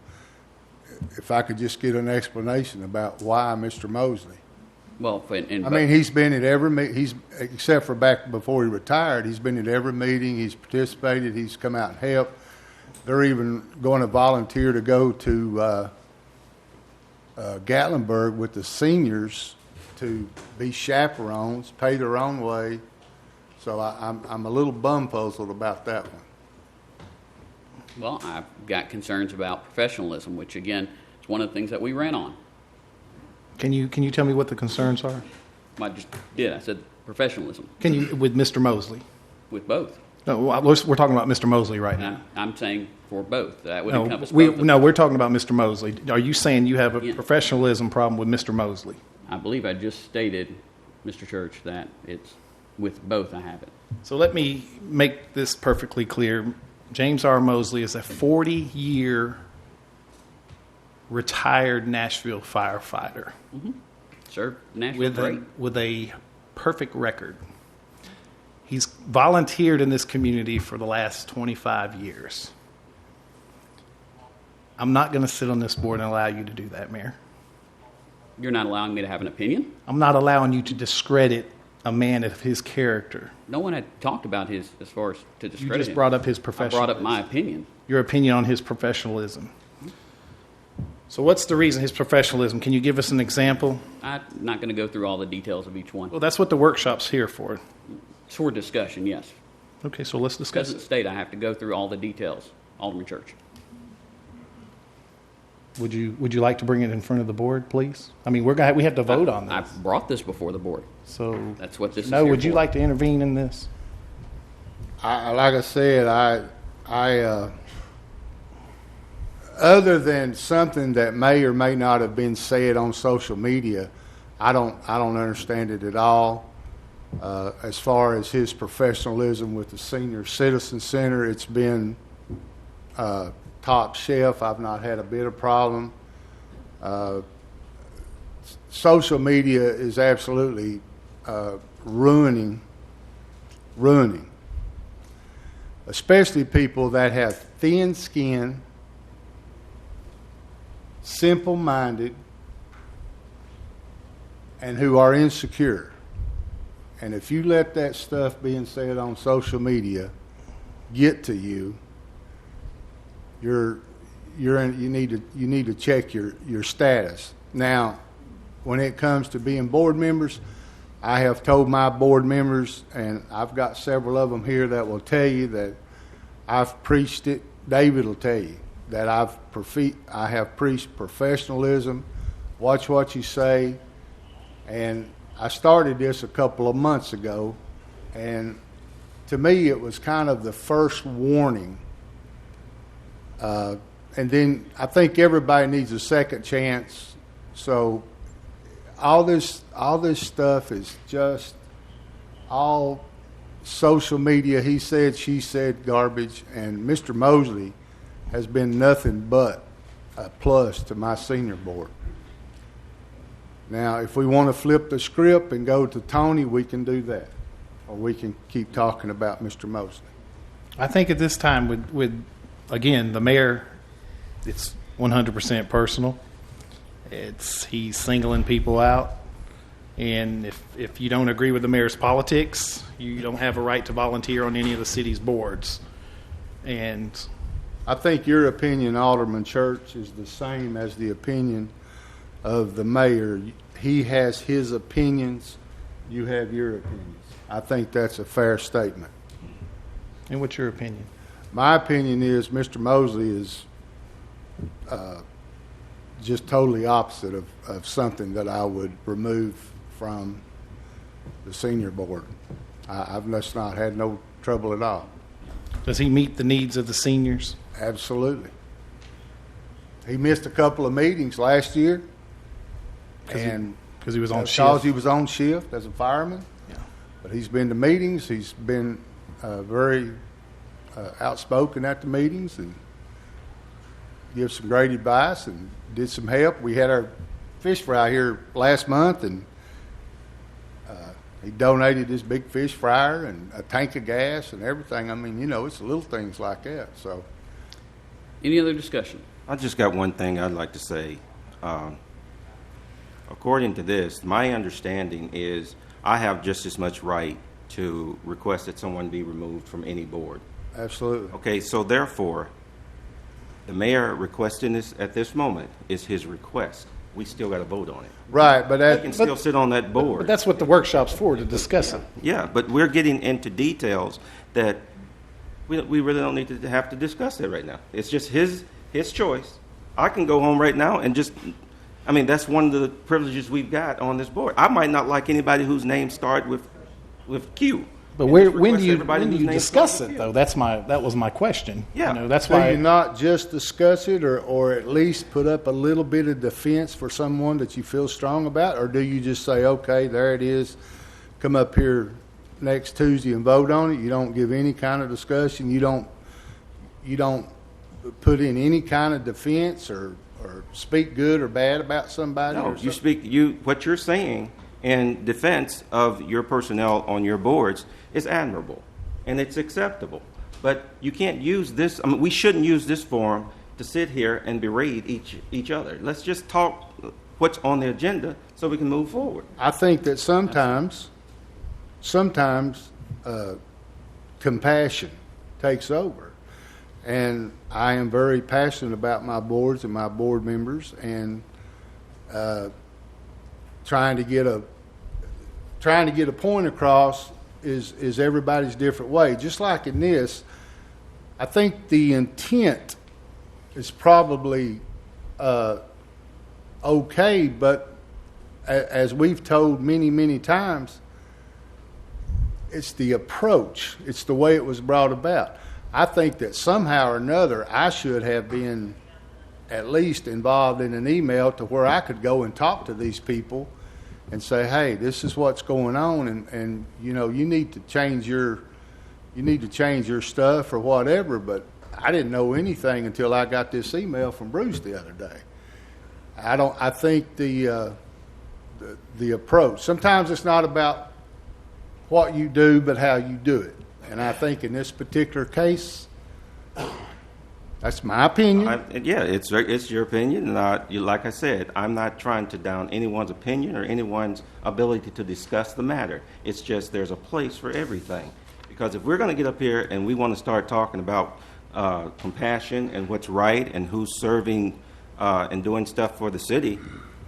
if I could just get an explanation about why Mr. Mosley. Well, I mean, he's been at every he's except for back before he retired. He's been at every meeting. He's participated. He's come out and helped. They're even going to volunteer to go to Gatlinburg with the seniors to be chaperones, pay their own way. So I'm a little bumfuzzled about that one. well, I've got concerns about professionalism, which again is one of the things that we ran on. Can you tell me what the concerns are? I just did. I said professionalism Can you with Mr. Mosley? with both. No, we're talking about Mr. Mosley right now. I'm saying for both. That would No, encompass both. of them. we're talking about Mr. Mosley. Are you saying you have a Yeah. professionalism problem with Mr. Mosley? I believe I just stated, Mr. Church, that it's with both I have it. So let me make this perfectly clear. James R. Mosley is a 40-year retired Nashville firefighter Sir, Nashville, with great. with a perfect record. He's volunteered in this community for the last 25 years. I'm not going to sit on this board and allow you to do that, Mayor. You're not allowing me to have an opinion? I'm not allowing you to discredit a man of his character. No one had talked about his, as far as to You discredit just him. brought up his I professionalism. brought up my opinion. Your opinion on his professionalism. So what's the reason his professionalism? Can you give us an example? I'm not going to go through all the details of each one. Well, that's what the workshop's here for. It's for discussion, yes. Okay, so let's discuss Doesn't it. state I have to go through all the details, Alderman Church. Would you like to bring it in front of the board, please? I mean, we have to vote on this. I've brought this before the board. So, That's what this is no, here would you for. like to intervene in this? Like I said, I other than something that may or may not have been said on social media, I don't understand it at all. As far as his professionalism with the Senior Citizen Center, it's been top shelf. I've not had a bit of problem. Social media is absolutely ruining, especially people that have thin skin, simple-minded, and who are insecure. And if you let that stuff being said on social media get to you, you need to check your status. Now, when it comes to being board members, I have told my board members, and I've got several of them here that will tell you that I've preached it. David will tell you that I have preached professionalism, watch what you say, and I started this a couple of months ago, and to me it was kind of the first warning. And then I think everybody needs a second chance. So all this stuff is just all social media, he said, she said garbage, and Mr. Mosley has been nothing but a plus to my senior board. Now, if we want to flip the script and go to Tony, we can do that. Or we can keep talking about Mr. Mosley. I think at this time, with again, the mayor, it's 100% personal. He's singling people out. And if you don't agree with the mayor's politics, you don't have a right to volunteer on any of the city's boards. And I think your opinion, Alderman Church, is the same as the opinion of the mayor. He has his opinions. You have your opinions. I think that's a fair statement. and what's your opinion? My opinion is Mr. Mosley is just totally opposite of something that I would remove from the senior board. I've just not had no trouble at all. Does he meet the needs of the seniors? Absolutely. He missed a couple of meetings last year, and Because he was on because shift? he was on shift as a fireman. Yeah. But he's been to meetings. He's been very outspoken at the meetings and gives some great advice and did some help. We had our fish fry here last month, and He donated this big fish fryer and a tank of gas and everything. I mean, it's little things like that. So, Any other discussion? I just got one thing I'd like to say. According to this, my understanding is I have just as much right to request that someone be removed from any board. absolutely. Okay, so therefore, the mayor requesting this at this moment is his request. We still got to vote on it. Right, but He can still sit on that board. But that's what the workshop's for, to discuss it. Yeah, but we're getting into details that we really don't need to have to discuss it right now. It's just his choice. I can go home right now and that's one of the privileges we've got on this board. I might not like anybody whose name start with Q. But And just when request do you everybody whose name discuss starts it, with Q. though? That was my question. Yeah. That's do why. you not just discuss it or at least put up a little bit of defense for someone that you feel strong about? Or do you just say, okay, there it is, come up here next Tuesday and vote on it? You don't give any kind of discussion. You don't put in any kind of defense or speak good or bad about somebody? No, or you something? what you're saying in defense of your personnel on your boards is admirable and it's acceptable. But you can't use this, we shouldn't use this forum to sit here and berate each other. Let's just talk what's on the agenda so we can move forward. I think that sometimes compassion takes over. And I am very passionate about my boards and my board members and trying to get a point across is everybody's different way. Just like in this, I think the intent is probably okay, but as we've told many, many times, it's the approach. It's the way it was brought about. I think that somehow or another I should have been at least involved in an email to where I could go and talk to these people and say, hey, this is what's going on, and you need to change your stuff or whatever. But I didn't know anything until I got this email from Bruce the other day. I think the approach. Sometimes it's not about what you do, but how you do it. And I think in this particular case, that's my opinion. It's your opinion, and like I said, I'm not trying to down anyone's opinion or anyone's ability to discuss the matter. It's just there's a place for everything. Because if we're going to get up here and we want to start talking about compassion and what's right and who's serving and doing stuff for the city,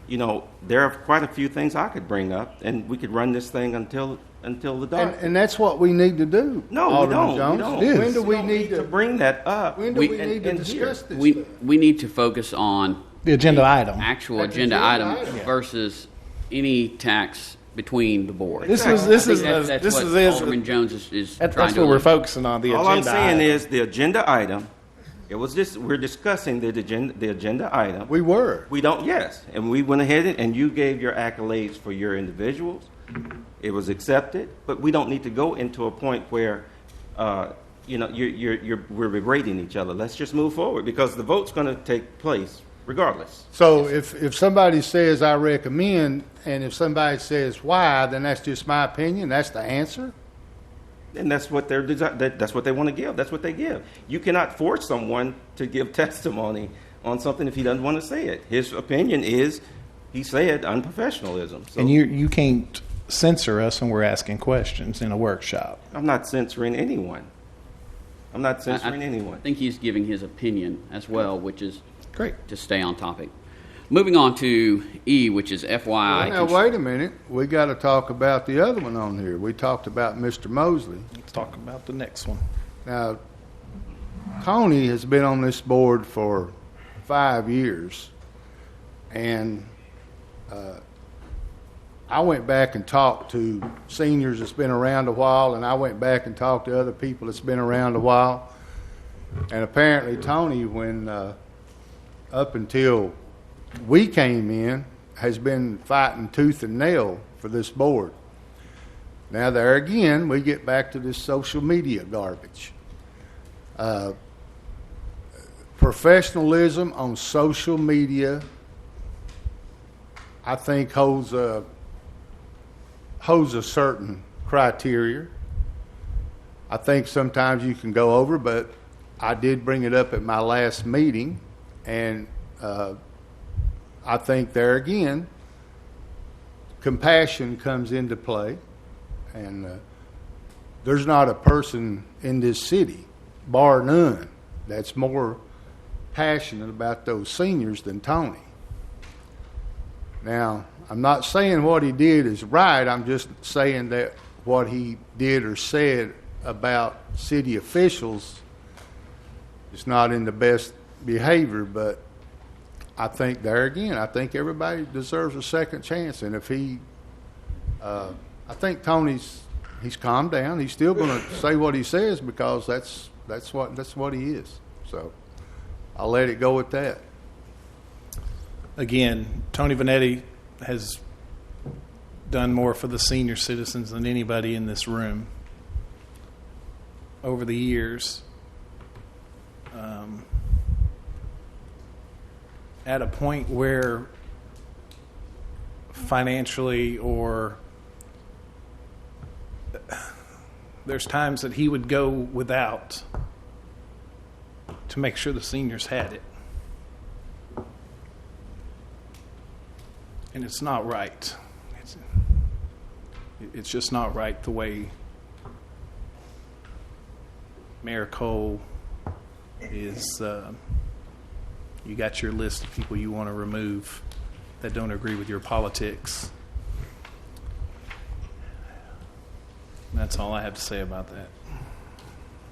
there are quite a few things I could bring up, and we could run this thing until the dark. And that's what we need to do. No, Alderman we Jones. don't. When do we don't need to bring that up? When do we need to discuss this? We need to focus on The agenda item. actual That's agenda agenda item item. versus any tax between the boards. This I is think that's what Alderman Jones is trying That's to what we're eliminate. focusing on. The All agenda. I'm saying item. is the agenda item. We're discussing the agenda item. We were. We don't. Yes, and we went ahead and you gave your accolades for your individuals. It was accepted, but we don't need to go into a point where, we're berating each other. Let's just move forward because the vote's going to take place regardless. So if somebody says I recommend, and if somebody says why, then that's just my opinion. That's the answer. And that's what that's what they want to give. That's what they give. You cannot force someone to give testimony on something if he doesn't want to say it. His opinion is, he said, unprofessionalism. So And you can't censor us when we're asking questions in a workshop. I'm not censoring anyone. I anyone. think he's giving his opinion as well, which is Great. to stay on topic. Moving on to E, which is FYI. Now wait a minute. We got to talk about the other one on here. We talked about Mr. Mosley. Let's talk about the next one. Now, Tony has been on this board for 5 years, and I went back and talked to seniors that's been around a while, and I went back and talked to other people that's been around a while. And apparently Tony, when up until we came in, has been fighting tooth and nail for this board. Now, there again, we get back to this social media garbage. Professionalism on social media, I think, holds a holds a certain criteria. I think sometimes you can go over, but I did bring it up at my last meeting, and I think there again, compassion comes into play, and there's not a person in this city, bar none, that's more passionate about those seniors than Tony. Now, I'm not saying what he did is right. I'm just saying that what he did or said about city officials is not in the best behavior. But I think there again, I think everybody deserves a second chance. And if he, I think he's calmed down. He's still going to say what he says because that's what he is. So I'll let it go at that. Again, Tony Vanetti has done more for the senior citizens than anybody in this room over the years. At a point where financially or there's times that he would go without to make sure the seniors had it. And it's not right. It's just not right the way Mayor Cole is. You got your list of people you want to remove that don't agree with your politics. That's all I have to say about that.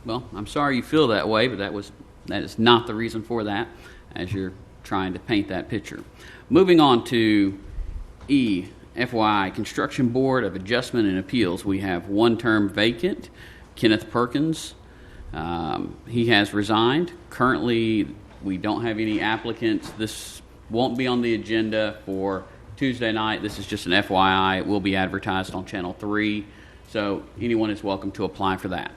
Well, I'm sorry you feel that way, but that is not the reason for that, as you're trying to paint that picture. Moving on to E, FYI, Construction Board of Adjustment and Appeals. We have one term vacant, Kenneth Perkins. He has resigned. Currently, we don't have any applicants. This won't be on the agenda for Tuesday night. This is just an FYI. It will be advertised on Channel 3, so anyone is welcome to apply for that.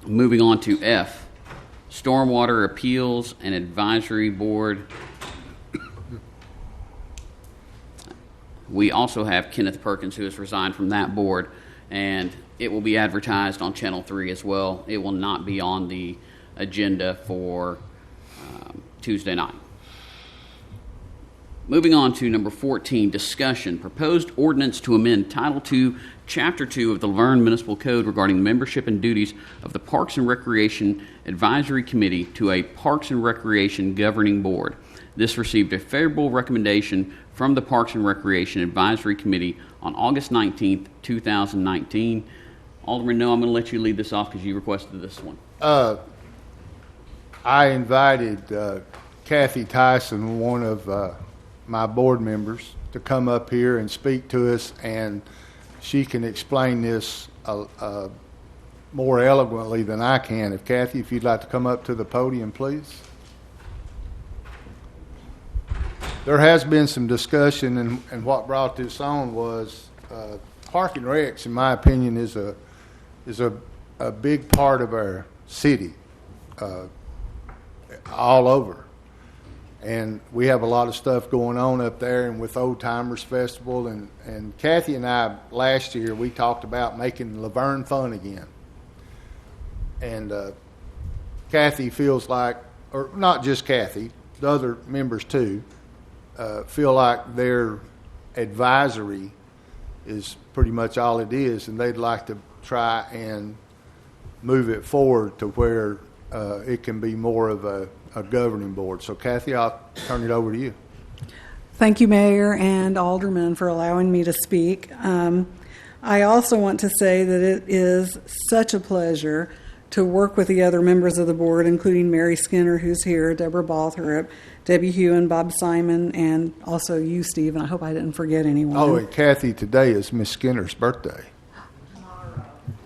Moving on to F, Stormwater Appeals and Advisory Board. We also have Kenneth Perkins, who has resigned from that board, and it will be advertised on Channel 3 as well. It will not be on the agenda for Tuesday night. Moving on to number 14, discussion. Proposed ordinance to amend Title II, Chapter 2 of the Laverne Municipal Code regarding membership and duties of the Parks and Recreation Advisory Committee to a Parks and Recreation Governing Board. This received a favorable recommendation from the Parks and Recreation Advisory Committee on August 19th, 2019. Alderman, no, I'm going to let you lead this off because you requested this one. I invited Kathy Tyson, one of my board members, to come up here and speak to us, and she can explain this more eloquently than I can. If Kathy, if you'd like to come up to the podium, please. There has been some discussion, and what brought this on was Park and Recs, in my opinion, is a big part of our city, all over. And we have a lot of stuff going on up there, and with Old Timers Festival, and Kathy and I, last year, we talked about making Laverne fun again. And Kathy feels like, or not just Kathy, the other members too, feel like their advisory is pretty much all it is, and they'd like to try and move it forward to where it can be more of a governing board. So, Kathy, I'll turn it over to you. Thank you, Mayor and Aldermen, for allowing me to speak. I also want to say that it is such a pleasure to work with the other members of the board, including Mary Skinner, who's here, Deborah Balthrop, Debbie Hewen, Bob Simon, and also you, Steve, and I hope I didn't forget anyone. Oh, and Kathy, today is Miss Skinner's birthday.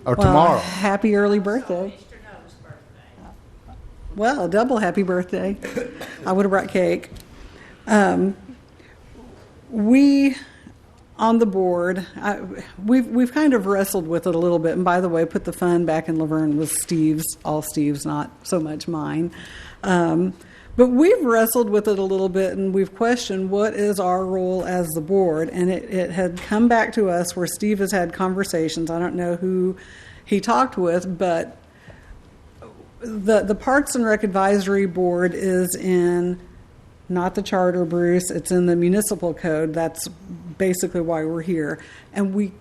Or well, tomorrow. Happy early birthday. Well, a double happy birthday. I would have brought cake. We, on the board, we've kind of wrestled with it a little bit. And by the way, put the fun back in Laverne was Steve's, all Steve's, not so much mine. But But we've wrestled with it a little bit, and we've questioned what is our role as the board. And it had come back to us where Steve has had conversations. I don't know who he talked with, but the Parks and Rec Advisory Board is in not the charter, Bruce. It's in the municipal code. That's basically why we're here. And we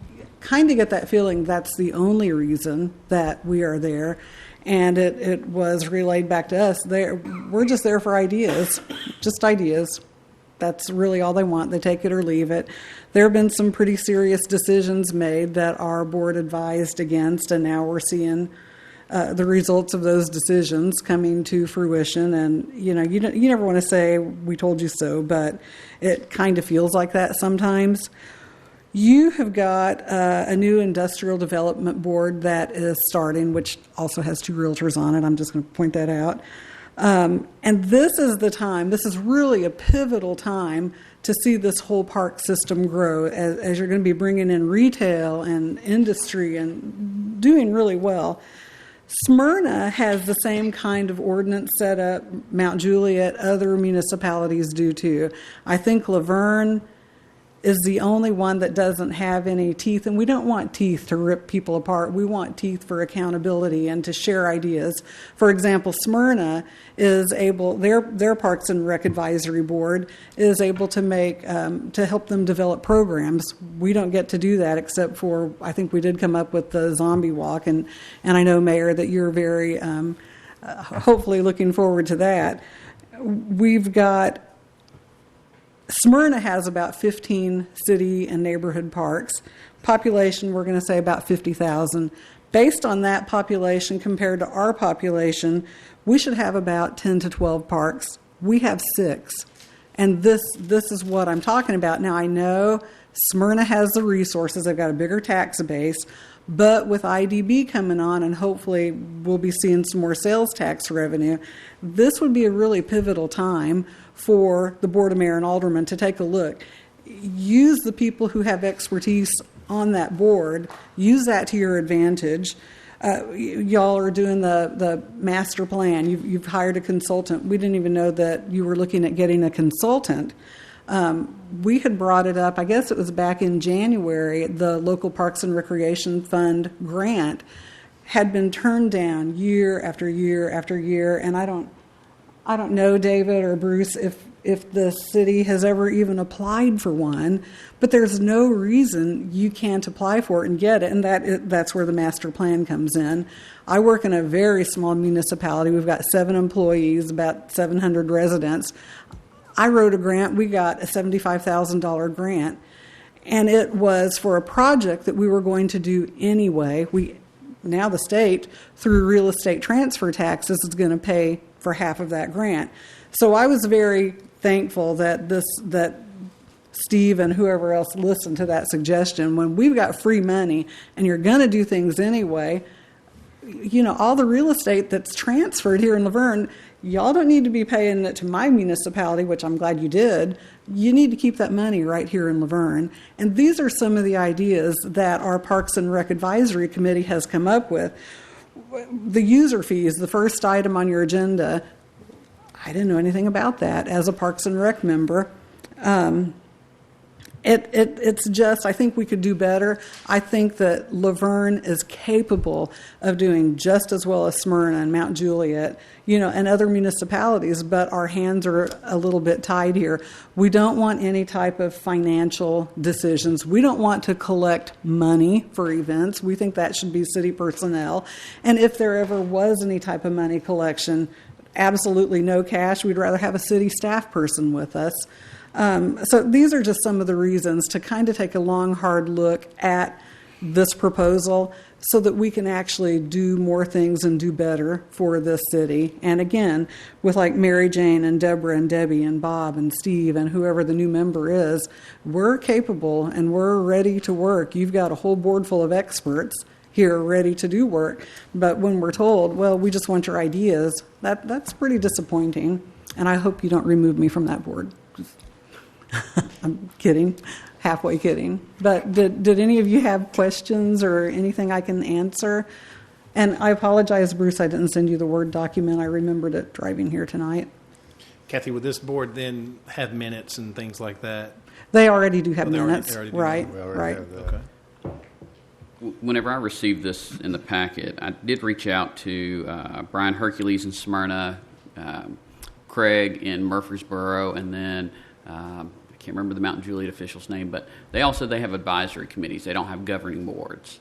kind of get that feeling that's the only reason that we are there. And it was relayed back to us. We're just there for ideas, just ideas. That's really all they want. They take it or leave it. There have been some pretty serious decisions made that our board advised against, and now we're seeing the results of those decisions coming to fruition. And, you never want to say, we told you so, but it kind of feels like that sometimes. You have got a new industrial development board that is starting, which also has 2 realtors on it. I'm just going to point that out. And this is the time, this is really a pivotal time to see this whole park system grow as you're going to be bringing in retail and industry and doing really well. Smyrna has the same kind of ordinance set up. Mount Juliet, other municipalities do too. I think Laverne is the only one that doesn't have any teeth, and we don't want teeth to rip people apart. We want teeth for accountability and to share ideas. For example, Smyrna is able, their Parks and Rec Advisory Board is able to make, to help them develop programs. We don't get to do that except for, I think we did come up with the zombie walk, and I know, Mayor, that you're very hopefully looking forward to that. We've got Smyrna has about 15 city and neighborhood parks. Population, we're going to say about 50,000. Based on that population compared to our population, we should have about 10 to 12 parks. We have 6. And this is what I'm talking about. Now, I know Smyrna has the resources. They've got a bigger tax base. But with IDB coming on, and hopefully we'll be seeing some more sales tax revenue, this would be a really pivotal time for the Board of Mayor and Aldermen to take a look. Use the people who have expertise on that board. Use that to your advantage. Y'all are doing the master plan. You've hired a consultant. We didn't even know that you were looking at getting a consultant. We had brought it up, I guess it was back in January, the local Parks and Recreation Fund grant had been turned down year after year after year, and I don't know, David or Bruce, if the city has ever even applied for one, but there's no reason you can't apply for it and get it, and that's where the master plan comes in. I work in a very small municipality. We've got 7 employees, about 700 residents. I wrote a grant. We got a $75,000 grant, and it was for a project that we were going to do anyway. Now the state, through real estate transfer taxes, is going to pay for half of that grant. So I was very thankful that Steve and whoever else listened to that suggestion. When we've got free money and you're going to do things anyway, all the real estate that's transferred here in Laverne, y'all don't need to be paying it to my municipality, which I'm glad you did. You need to keep that money right here in Laverne. And these are some of the ideas that our Parks and Rec Advisory Committee has come up with. The user fees, the first item on your agenda, I didn't know anything about that as a Parks and Rec member. It's just, I think we could do better. I think that Laverne is capable of doing just as well as Smyrna and Mount Juliet, and other municipalities, but our hands are a little bit tied here. We don't want any type of financial decisions. We don't want to collect money for events. We think that should be city personnel. And if there ever was any type of money collection, absolutely no cash. We'd rather have a city staff person with us. So these are just some of the reasons to kind of take a long, hard look at this proposal so that we can actually do more things and do better for this city. And again, with like Mary Jane and Deborah and Debbie and Bob and Steve and whoever the new member is, we're capable and we're ready to work. You've got a whole board full of experts here ready to do work. But when we're told, well, we just want your ideas, that's pretty disappointing. And I hope you don't remove me from that board. I'm kidding, halfway kidding. But did any of you have questions or anything I can answer? And I apologize, Bruce, I didn't send you the Word document. I remembered it driving here tonight. Kathy, would this board then have minutes and things like that? They already do have Oh, they already- minutes, they already do right? have We already Right. have that. Okay. Whenever I received this in the packet, I did reach out to Brian Hercules in Smyrna, Craig in Murfreesboro, and then I can't remember the Mountain Juliet official's name, but they have advisory committees. They don't have governing boards.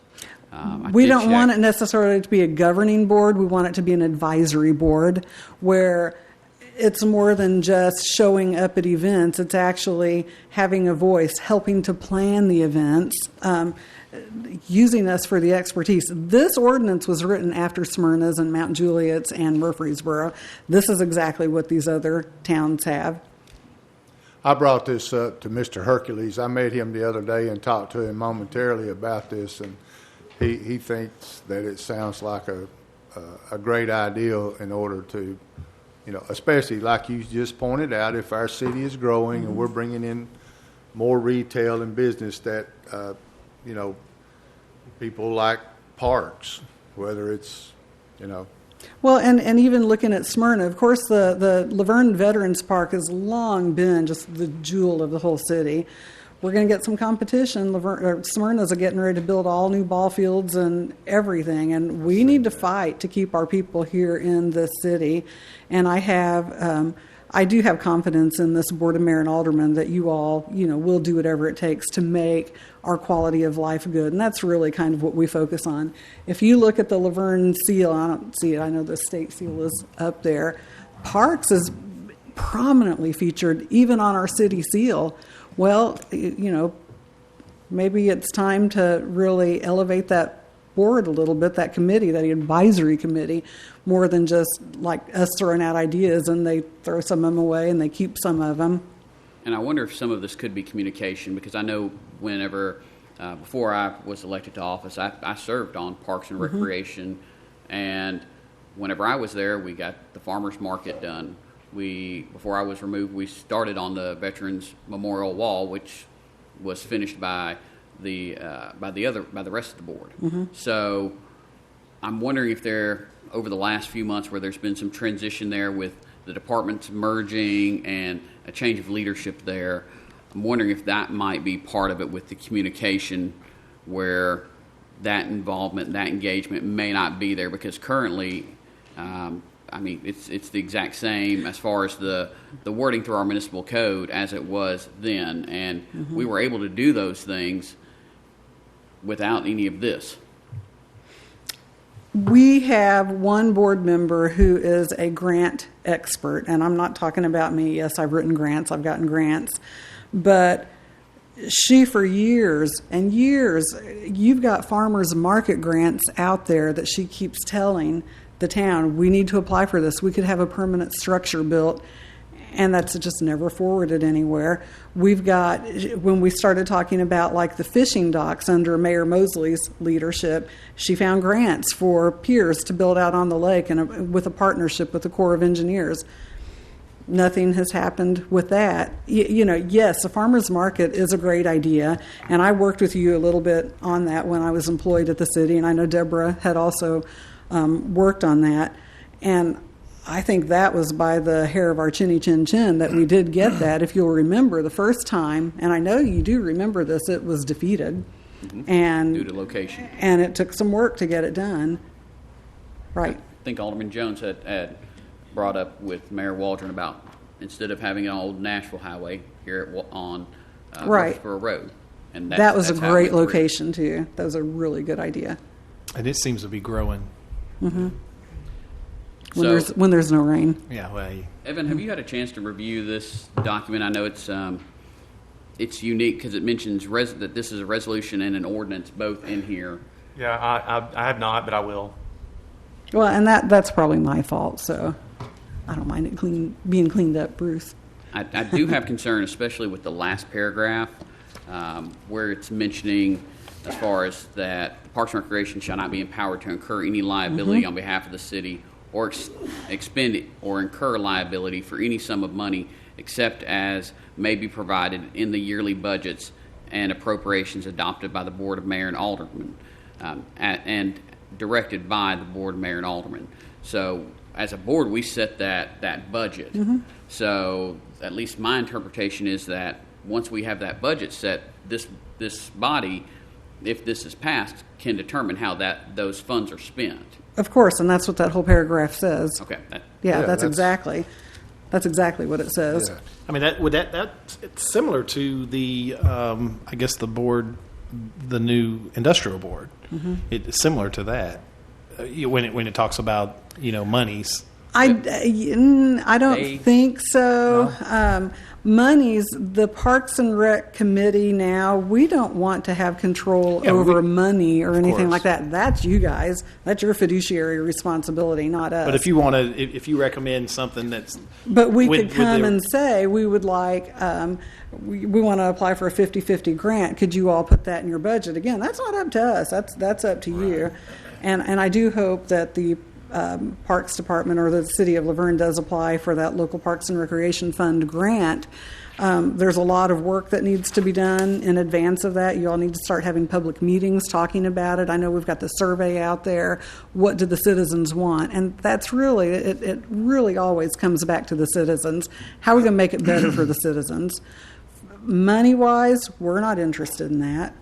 We don't want it necessarily to be a governing board. We want it to be an advisory board where it's more than just showing up at events. It's actually having a voice, helping to plan the events, using us for the expertise. This ordinance was written after Smyrna's and Mount Juliet's and Murfreesboro. This is exactly what these other towns have. I brought this up to Mr. Hercules. I met him the other day and talked to him momentarily about this, and he thinks that it sounds like a great idea in order to, especially like you just pointed out, if our city is growing and we're bringing in more retail and business that, people like parks, whether it's, Well, and even looking at Smyrna, of course, the Laverne Veterans Park has long been just the jewel of the whole city. We're going to get some competition. Smyrna's getting ready to build all new ball fields and everything, and we need to fight to keep our people here in this city. And I do have confidence in this Board of Mayor and Aldermen that you all, will do whatever it takes to make our quality of life good. And that's really kind of what we focus on. If you look at the Laverne seal, I don't see it, I know the state seal is up there. Parks is prominently featured even on our city seal. Well, maybe it's time to really elevate that board a little bit, that committee, that advisory committee, more than just like us throwing out ideas and they throw some of them away and they keep some of them. And I wonder if some of this could be communication, because I know whenever, before I was elected to office, I served on Parks and Recreation, and whenever I was there, we got the farmers market done. Before I was removed, we started on the Veterans Memorial Wall, which was finished by the rest of the board. So I'm wondering if over the last few months where there's been some transition there with the departments merging and a change of leadership there, I'm wondering if that might be part of it with the communication, where that involvement, that engagement may not be there, because currently, it's the exact same as far as the wording through our municipal code as it was then, and we were able to do those things without any of this. We have one board member who is a grant expert, and I'm not talking about me. Yes, I've written grants, I've gotten grants, but she, for years and years, you've got farmers market grants out there that she keeps telling the town, we need to apply for this. We could have a permanent structure built, and that's just never forwarded anywhere. We've got, when we started talking about like the fishing docks under Mayor Mosley's leadership, she found grants for piers to build out on the lake, and with a partnership with the Corps of Engineers. Nothing has happened with that. Yes, the farmers market is a great idea, and I worked with you a little bit on that when I was employed at the city, and I know Deborah had also worked on that, and I think that was by the hair of our chinny chin chin that we did get that. If you'll remember, the first time, and I know you do remember this, it was defeated, and Due to location. and it took some work to get it done. Right. I think Alderman Jones had brought up with Mayor Waldron about, instead of having an old Nashville highway here on Right. Murfreesboro Road. And That was a that's how it great went through. location, too. That was a really good idea. And it seems to be growing. When there's no rain. Yeah, well, Evan, have you had a chance to review this document? I know it's unique because it mentions that this is a resolution and an ordinance both in here. Yeah, I have not, but I will. Well, and that's probably my fault, so I don't mind it being cleaned up, Bruce. I do have concern, especially with the last paragraph, where it's mentioning as far as that Parks and Recreation shall not be empowered to incur any liability on behalf of the city or expend or incur liability for any sum of money except as may be provided in the yearly budgets and appropriations adopted by the Board of Mayor and Aldermen and directed by the Board of Mayor and Aldermen. So as a board, we set that budget. So at least my interpretation is that once we have that budget set, this body, if this is passed, can determine how those funds are spent. Of course, and that's what that whole paragraph says. Okay. Yeah, that's exactly what it says. Yeah. I mean, it's similar to the, I guess the board, the new industrial board. It's similar to that when it talks about monies. I don't think so. Monies, the Parks and Rec Committee now, we don't want to have control over money or anything course. like that. That's you guys. That's your fiduciary responsibility, not us. But if you want to, if you recommend something that's, But we with- could with come the- and say, we would like, we want to apply for a 50-50 grant. Could you all put that in your budget? Again, that's not up to us. That's up to you. And I do hope that the Parks Department or the City of Laverne does apply for that local Parks and Recreation Fund grant. There's a lot of work that needs to be done in advance of that. You all need to start having public meetings talking about it. I know we've got the survey out there. What do the citizens want? And that's really, it really always comes back to the citizens. How are we going to make it better for the citizens? Money-wise, we're not interested in that.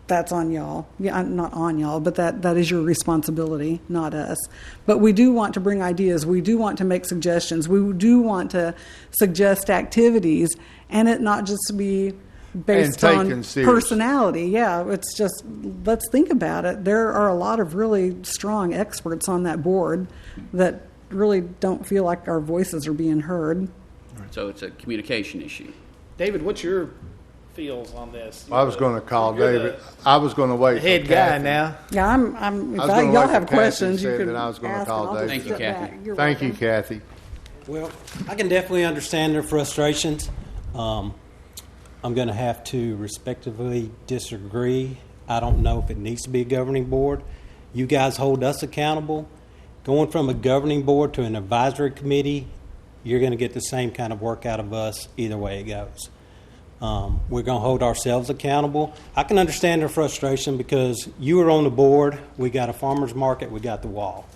That's on y'all. Yeah, not on y'all, but that is your responsibility, not us. But we do want to bring ideas. We do want to make suggestions. We do want to suggest activities, and it not just be based on taken seriously. personality. Yeah, it's just, let's think about it. There are a lot of really strong experts on that board that really don't feel like our voices are being heard. So it's a communication issue. David, what's your feels on this? I was going to call You're David. I was going to wait. the for head guy Kathy. now. Yeah, I'm I was if gonna y'all wait have for Kathy questions, you said could that I was gonna ask, call and I'll just David. Thank you, sit Kathy. back. You're Thank you, welcome. Kathy. Well, I can definitely understand their frustrations. I'm going to have to respectively disagree. I don't know if it needs to be a governing board. You guys hold us accountable. Going from a governing board to an advisory committee, you're going to get the same kind of work out of us either way it goes. We're going to hold ourselves accountable. I can understand their frustration because you were on the board. We got a farmer's market. We got the wall.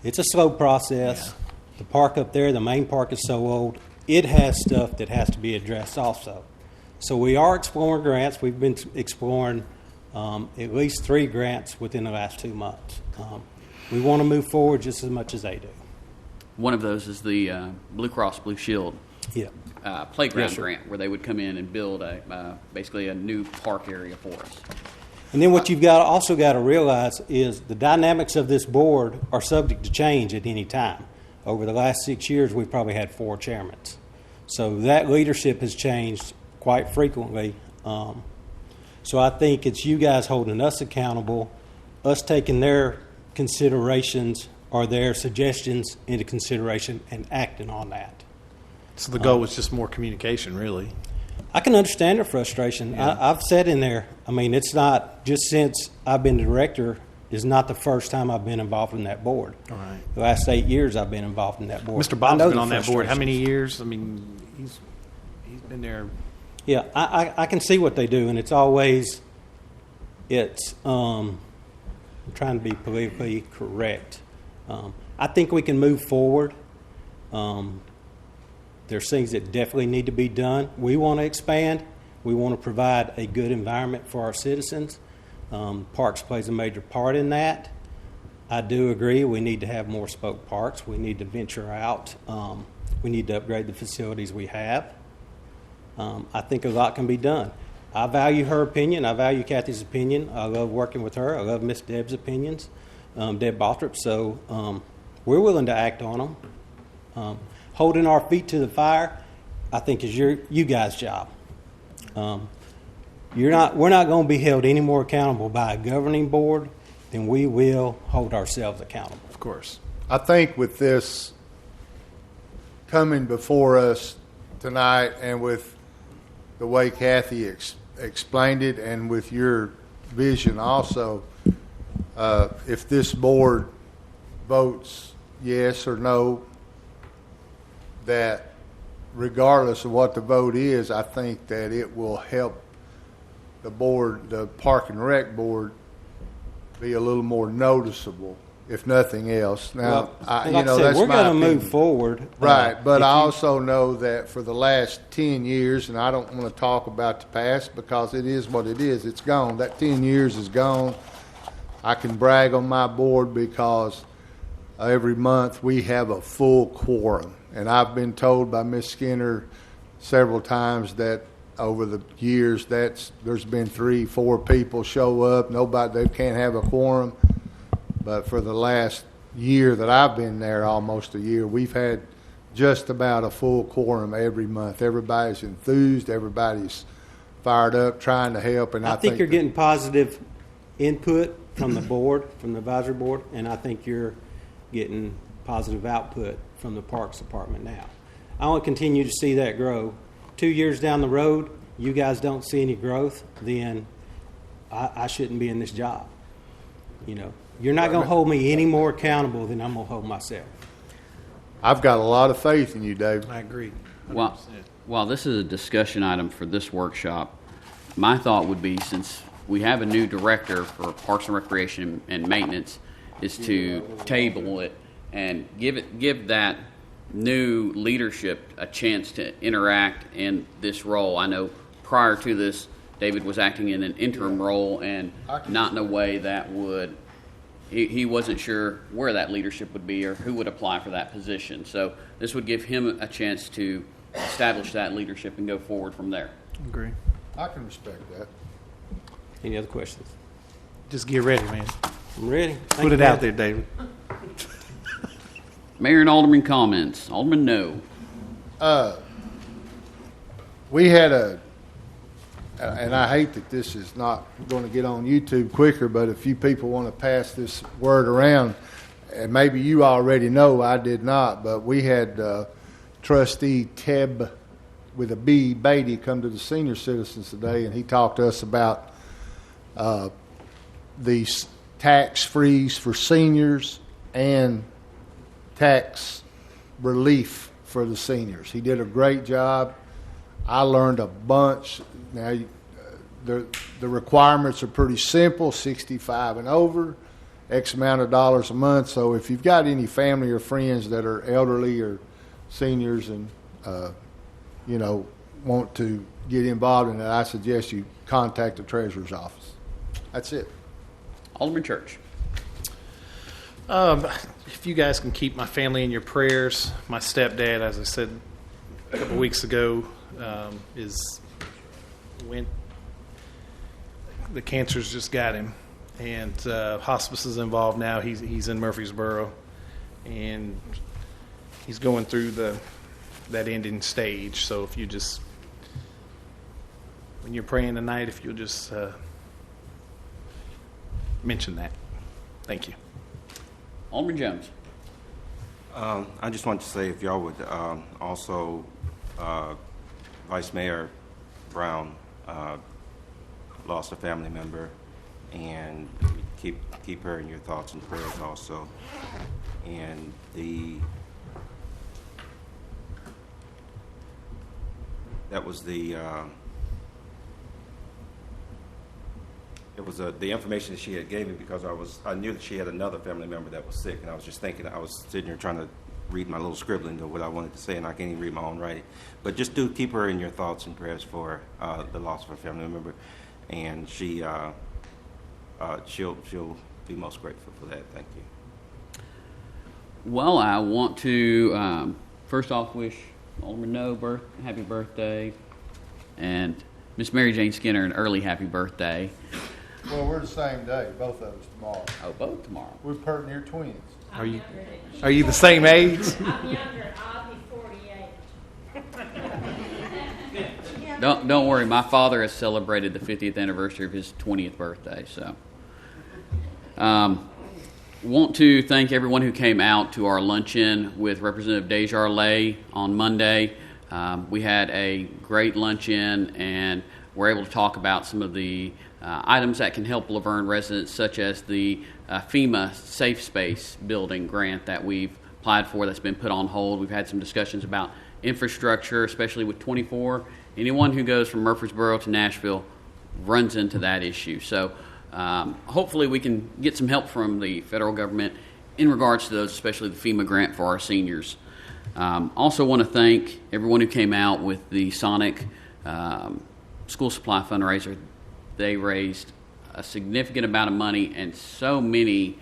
It's a slow process. Yeah. The park up there, the main park is so old, it has stuff that has to be addressed also. So we are exploring grants. We've been exploring at least 3 grants within the last 2 months. We want to move forward just as much as they do. One of those is the Blue Cross Blue Shield Yeah. playground Yes, sir. grant, where they would come in and build basically a new park area for us. And then what you've also got to realize is the dynamics of this board are subject to change at any time. Over the last 6 years, we've probably had 4 chairmen. So that leadership has changed quite frequently. So I think it's you guys holding us accountable, us taking their considerations or their suggestions into consideration and acting on that. So the goal was just more communication, really. I can understand their frustration. I've said in there, I mean, it's not just since I've been the director, is not the first time I've been involved in that board. All right. The last 8 years I've been involved in that board. Mr. I Bob's know been the on that board how frustrations. many years? I mean, he's been there. Yeah, I can see what they do, and it's always, I'm trying to be politically correct. I think we can move forward. There's things that definitely need to be done. We want to expand. We want to provide a good environment for our citizens. Parks plays a major part in that. I do agree we need to have more spoke parks. We need to venture out. We need to upgrade the facilities we have. I think a lot can be done. I value her opinion. I value Kathy's opinion. I love working with her. I love Miss Deb's opinions, Deb Balthrop. So we're willing to act on them. Holding our feet to the fire, I think, is you guys' job. We're not going to be held any more accountable by a governing board than we will hold ourselves accountable. Of course. I think with this coming before us tonight and with the way Kathy explained it and with your vision also, if this board votes yes or no, that regardless of what the vote is, I think that it will help the board, the Park and Rec board, be a little more noticeable if nothing else. Now, Like I said, that's we're my going to move opinion. forward. Right, but if I you- also know that for the last 10 years, and I don't want to talk about the past because it is what it is. It's gone. That 10 years is gone. I can brag on my board because every month we have a full quorum. And I've been told by Ms. Skinner several times that over the years there's been 3-4 people show up. They can't have a quorum. But for the last year that I've been there, almost a year, we've had just about a full quorum every month. Everybody's enthused. Everybody's fired up, trying to help. And I think you're getting positive input from the board, from the advisory board, and I think you're getting positive output from the Parks Department now. I want to continue to see that grow. 2 years down the road, you guys don't see any growth, then I shouldn't be in this job. You're not going to hold me any more accountable than I'm going to hold myself. I've got a lot of faith in you, David. I agree. While this is a discussion item for this workshop, my thought would be, since we have a new director for Parks and Recreation and Maintenance, is to table it and give that new leadership a chance to interact in this role. I know prior to this, David was acting in an interim role and not in a way that would, he wasn't sure where that leadership would be or who would apply for that position. So this would give him a chance to establish that leadership and go forward from there. Agree. I can respect that. Any other questions? Just get ready, man. I'm ready. Put it out there, David. Mayor and Alderman comments. Alderman, no. We had and I hate that this is not going to get on YouTube quicker, but if you people want to pass this word around, and maybe you already know, I did not, but we had Trustee Teb with a B, Beatty, come to the senior citizens today, and he talked to us about the tax freeze for seniors and tax relief for the seniors. He did a great job. I learned a bunch. Now, the requirements are pretty simple, 65 and over, X amount of dollars a month. So if you've got any family or friends that are elderly or seniors and, want to get involved in that, I suggest you contact the treasurer's office. That's it. Alderman Church. If you guys can keep my family in your prayers, my stepdad, as I said a couple weeks ago, the cancer's just got him, and hospice is involved now. He's in Murfreesboro, and he's going through that ending stage. So if you just, when you're praying tonight, if you'll just mention that. Thank you. Alderman Jones. I just want to say, if y'all would also, Vice Mayor Brown lost a family member, and keep her in your thoughts and prayers also. And it was the information that she had gave me, because I knew that she had another family member that was sick, and I was just thinking, I was sitting here trying to read my little scribbling of what I wanted to say, and I can't even read my own writing. But just do keep her in your thoughts and prayers for the loss of her family member, and she'll be most grateful for that. Thank you. Well, I want to first off wish Alderman No happy birthday, and Miss Mary Jane Skinner an early happy birthday. Well, we're the same day, both of us tomorrow. Oh, both tomorrow. We're pert near twins. Are you the same age? I'm younger. I'll be 48. Don't worry. My father has celebrated the 50th anniversary of his 20th birthday. So, want to thank everyone who came out to our luncheon with Representative Desjardins on Monday. We had a great luncheon, and we're able to talk about some of the items that can help Laverne residents, such as the FEMA Safe Space Building grant that we've applied for that's been put on hold. We've had some discussions about infrastructure, especially with 24. Anyone who goes from Murfreesboro to Nashville runs into that issue. So hopefully we can get some help from the federal government in regards to those, especially the FEMA grant for our seniors. Also want to thank everyone who came out with the Sonic school supply fundraiser. They raised a significant amount of money and so many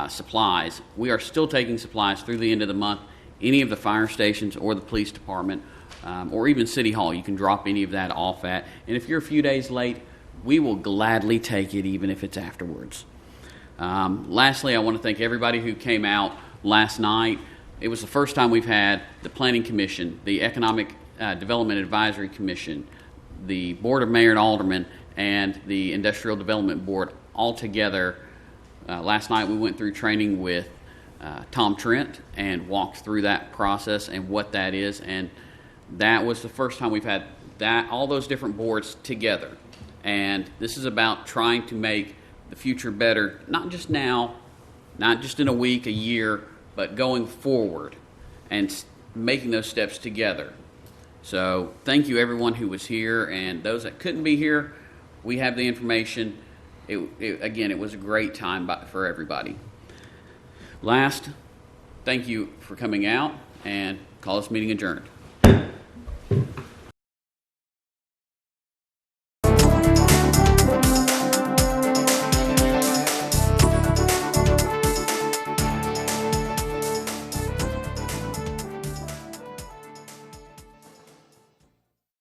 supplies. We are still taking supplies through the end of the month. Any of the fire stations or the police department or even City Hall, you can drop any of that off at. And if you're a few days late, we will gladly take it even if it's afterwards. Lastly, I want to thank everybody who came out last night. It was the first time we've had the Planning Commission, the Economic Development Advisory Commission, the Board of Mayor and Aldermen, and the Industrial Development Board all together. Last night we went through training with Tom Trent and walked through that process and what that is. And that was the first time we've had all those different boards together. And this is about trying to make the future better, not just now, not just in a week, a year, but going forward and making those steps together. So thank you everyone who was here, and those that couldn't be here, we have the information. Again, it was a great time for everybody. Last, thank you for coming out, and call this meeting adjourned.